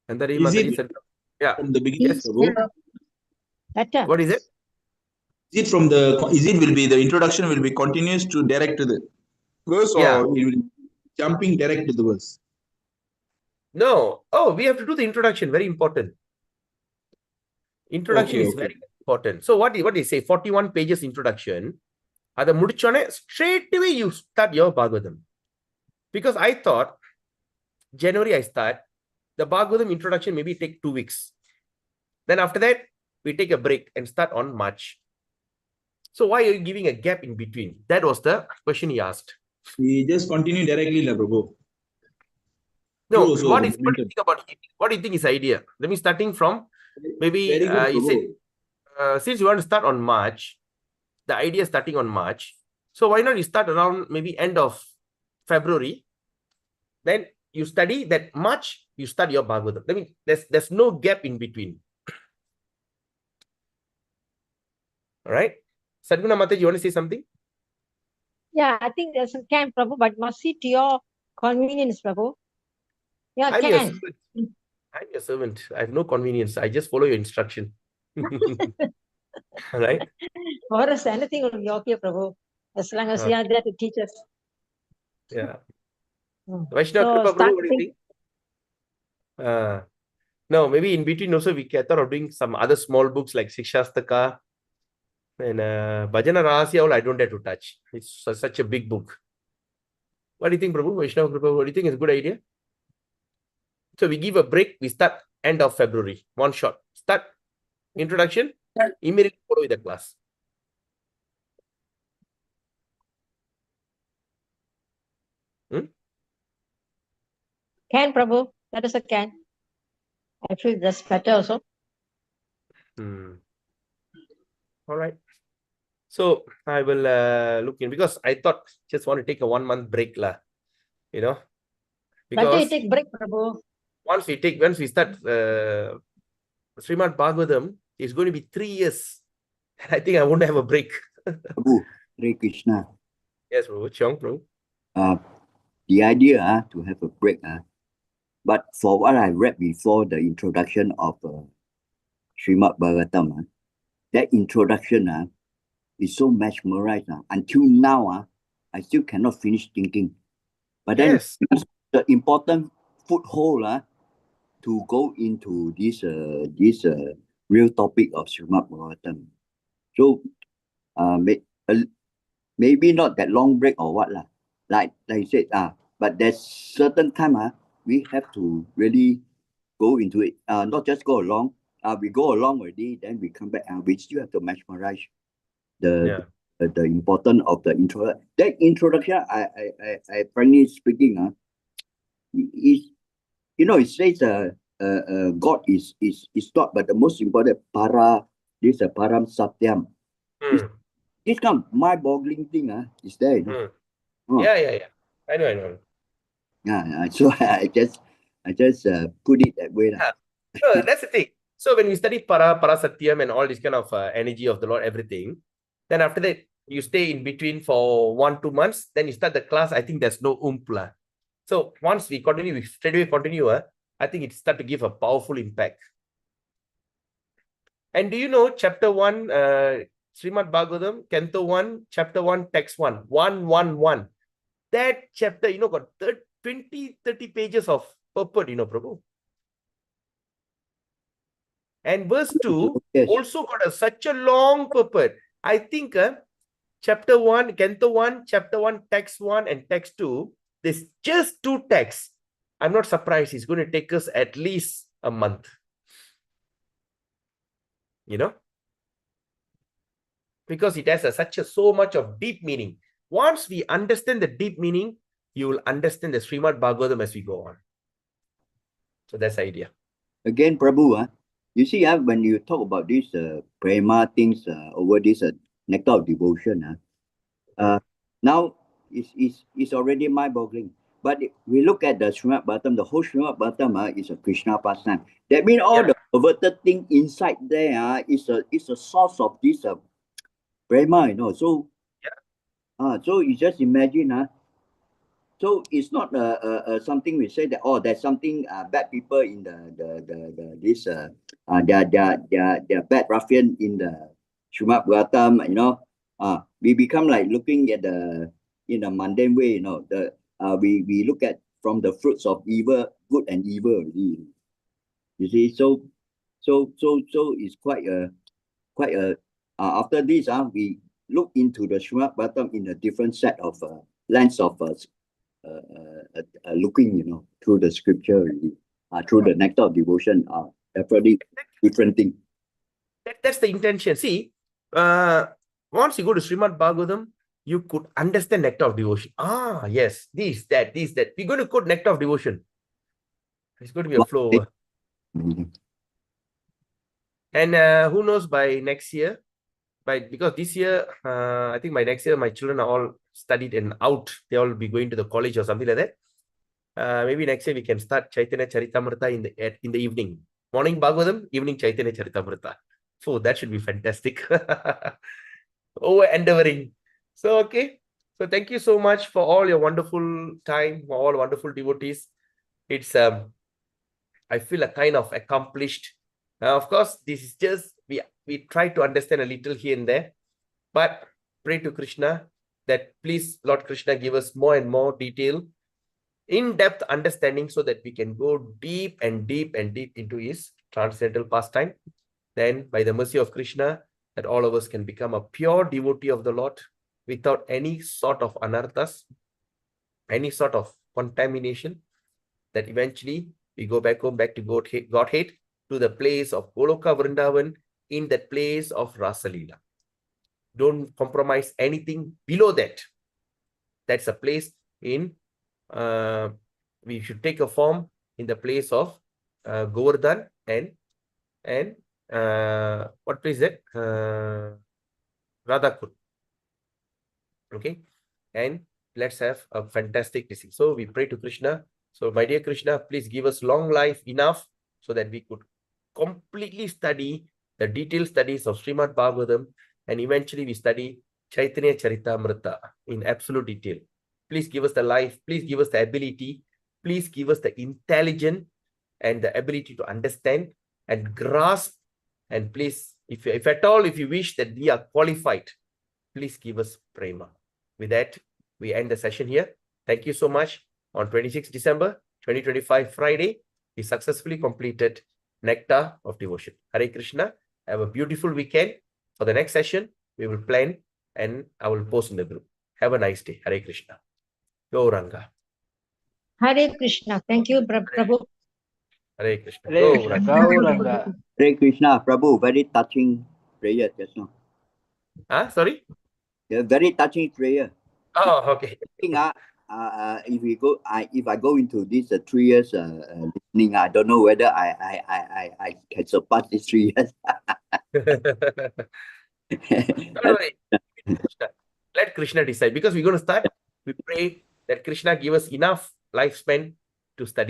S1: And then
S2: Is it
S1: yeah.
S2: from the beginning?
S1: Yes.
S7: Nectar.
S1: What is it?
S2: Is it from the? Is it will be the introduction will be continuous to direct to the verse,
S1: Yeah.
S2: or it will jumping direct to the verse?
S1: No. Oh, we have to do the introduction. Very important. Introduction is very important. So what do you say? 41 pages introduction. Ada mudichone, straight away you start your Bhagavatam. Because I thought January I start, the Bhagavatam introduction maybe take 2 weeks. Then after that, we take a break and start on March. So why are you giving a gap in between? That was the question he asked.
S2: We just continue directly, Prabhu.
S1: No,
S2: So
S1: what do you think about it? What do you think is idea? Let me starting from maybe you said since you want to start on March, the idea is starting on March. So why not you start around maybe end of February? Then you study that March, you start your Bhagavatam. I mean, there's no gap in between. All right. Sadguna Mataji, you want to say something?
S7: Yeah, I think there's some can, Prabhu, but must see to your convenience, Prabhu. Yeah, can.
S1: I'm your servant. I have no convenience. I just follow your instruction. Right?
S7: For us, anything will be okay, Prabhu. As long as you are there to teach us.
S1: Yeah.
S7: Mm.
S1: Vaishnav
S7: So
S1: Kripa,
S7: start
S1: Prabhu, what do you think? No, maybe in between also we thought of doing some other small books like Sikshastaka and Bhajana Rahasya. All I don't dare to touch. It's such a big book. What do you think, Prabhu? Vaishnav Kripa, what do you think is a good idea? So we give a break. We start end of February. One shot. Start introduction. Immediately follow with the class.
S7: Can, Prabhu. That is a can. I feel that's better also.
S1: All right. So I will look in because I thought just want to take a 1 month break lah. You know,
S7: Better you
S1: because
S7: take break, Prabhu.
S1: once we start Srimad Bhagavatam, it's going to be 3 years. And I think I won't have a break.
S5: Prabhu, Hare Krishna.
S1: Yes, bro. Chiong, bro.
S5: The idea to have a break, but for what I read before the introduction of Srimad Bhagavatam, that introduction is so mesmerized. Until now, I still cannot finish thinking. But then
S1: Yes.
S5: the important foothold to go into this real topic of Srimad Bhagavatam. So maybe not that long break or what lah. Like you said, but there's certain time we have to really go into it. Not just go along. We go along already, then we come back and we still have to mesmerize the importance of the intro. That introduction, I frankly speaking, is, it says God is not, but the most important this param satyam. This kind of mind-boggling thing is there,
S1: Yeah. I know.
S5: Yeah, so I just put it that way.
S1: Yeah. So that's the thing. So when we study Parasatyam and all this kind of energy of the Lord, everything, then after that, you stay in between for 1-2 months, then you start the class. I think there's no oomph. So once we straight away continue, I think it start to give a powerful impact. And do you know chapter 1, Srimad Bhagavatam, Canto 1, chapter 1, text 1, 111. That chapter, got 20-30 pages of purport, Prabhu. And verse 2 also got such a long purport. I think chapter 1, Canto 1, chapter 1, text 1 and text 2, there's just 2 texts. I'm not surprised. It's going to take us at least a month. Because it has so much of deep meaning. Once we understand the deep meaning, you will understand the Srimad Bhagavatam as we go on. So that's the idea.
S5: Again, Prabhu, you see, when you talk about these prema things over this nectar of devotion, now it's already mind-boggling. But we look at the Srimad Bhagavatam, the whole Srimad Bhagavatam is a Krishna pastime. That means all the perverted thing inside there is a source of this prema, So, so you just imagine, so it's not something we say that there's something bad people in they're bad ruffian in the Srimad Bhagavatam, we become like looking at in a mundane way, we look at from the fruits of evil, good and evil. You see, so it's quite a after this we look into the Srimad Bhagavatam in a different set of lens of looking, through the scripture, through the nectar of devotion, definitely different thing.
S1: That's the intention. See, once you go to Srimad Bhagavatam, you could understand nectar of devotion. Yes, this, that. We're going to quote nectar of devotion. It's going to be a flow. And who knows by next year? Because this year, I think by next year, my children are all studied and out. They all be going to the college or something like that. Maybe next year we can start Chaitanya Charitamrita in the evening. Morning Bhagavatam, evening Chaitanya Charitamrita. So that should be fantastic. Over endeavoring. So, okay. So thank you so much for all your wonderful time, all wonderful devotees. It's I feel a kind of accomplished. Of course, this is just, we try to understand a little here and there, but pray to Krishna that please, Lord Krishna, give us more and more detail, in-depth understanding so that we can go deep and deep and deep into his transcendental pastime. Then by the mercy of Krishna, that all of us can become a pure devotee of the Lord without any sort of anarthas, any sort of contamination, that eventually we go back home, back to Godhead, to the place of Goloka Vrindavan, in that place of Rasalila. Don't compromise anything below that. That's a place in, we should take a form in the place of Govardhan and what place is that? Radhakund. Okay, and let's have a fantastic disease. So we pray to Krishna. So my dear Krishna, please give us long life enough so that we could completely study the detailed studies of Srimad Bhagavatam, and eventually we study Chaitanya Charitamrita in absolute detail. Please give us the life, please give us the ability, please give us the intelligence and the ability to understand and grasp. And please, if at all, if you wish that we are qualified, please give us prema. With that, we end the session here. Thank you so much. On 26 December 2025, Friday, we successfully completed Nectar of Devotion. Hare Krishna. Have a beautiful weekend. For the next session, we will plan and I will post in the group. Have a nice day. Hare Krishna. Gauranga.
S7: Hare Krishna. Thank you, Prabhu.
S1: Hare Krishna.
S2: Hare Krishna. Gauranga.
S5: Hare Krishna, Prabhu, very touching prayer just now.
S1: Sorry?
S5: Yeah, very touching prayer.
S1: Oh, okay.
S5: I think if I go into this 3 years listening, I don't know whether I can surpass these 3 years.
S1: Don't worry. Let Krishna decide, because we're going to start. We pray that Krishna give us enough lifespan to study.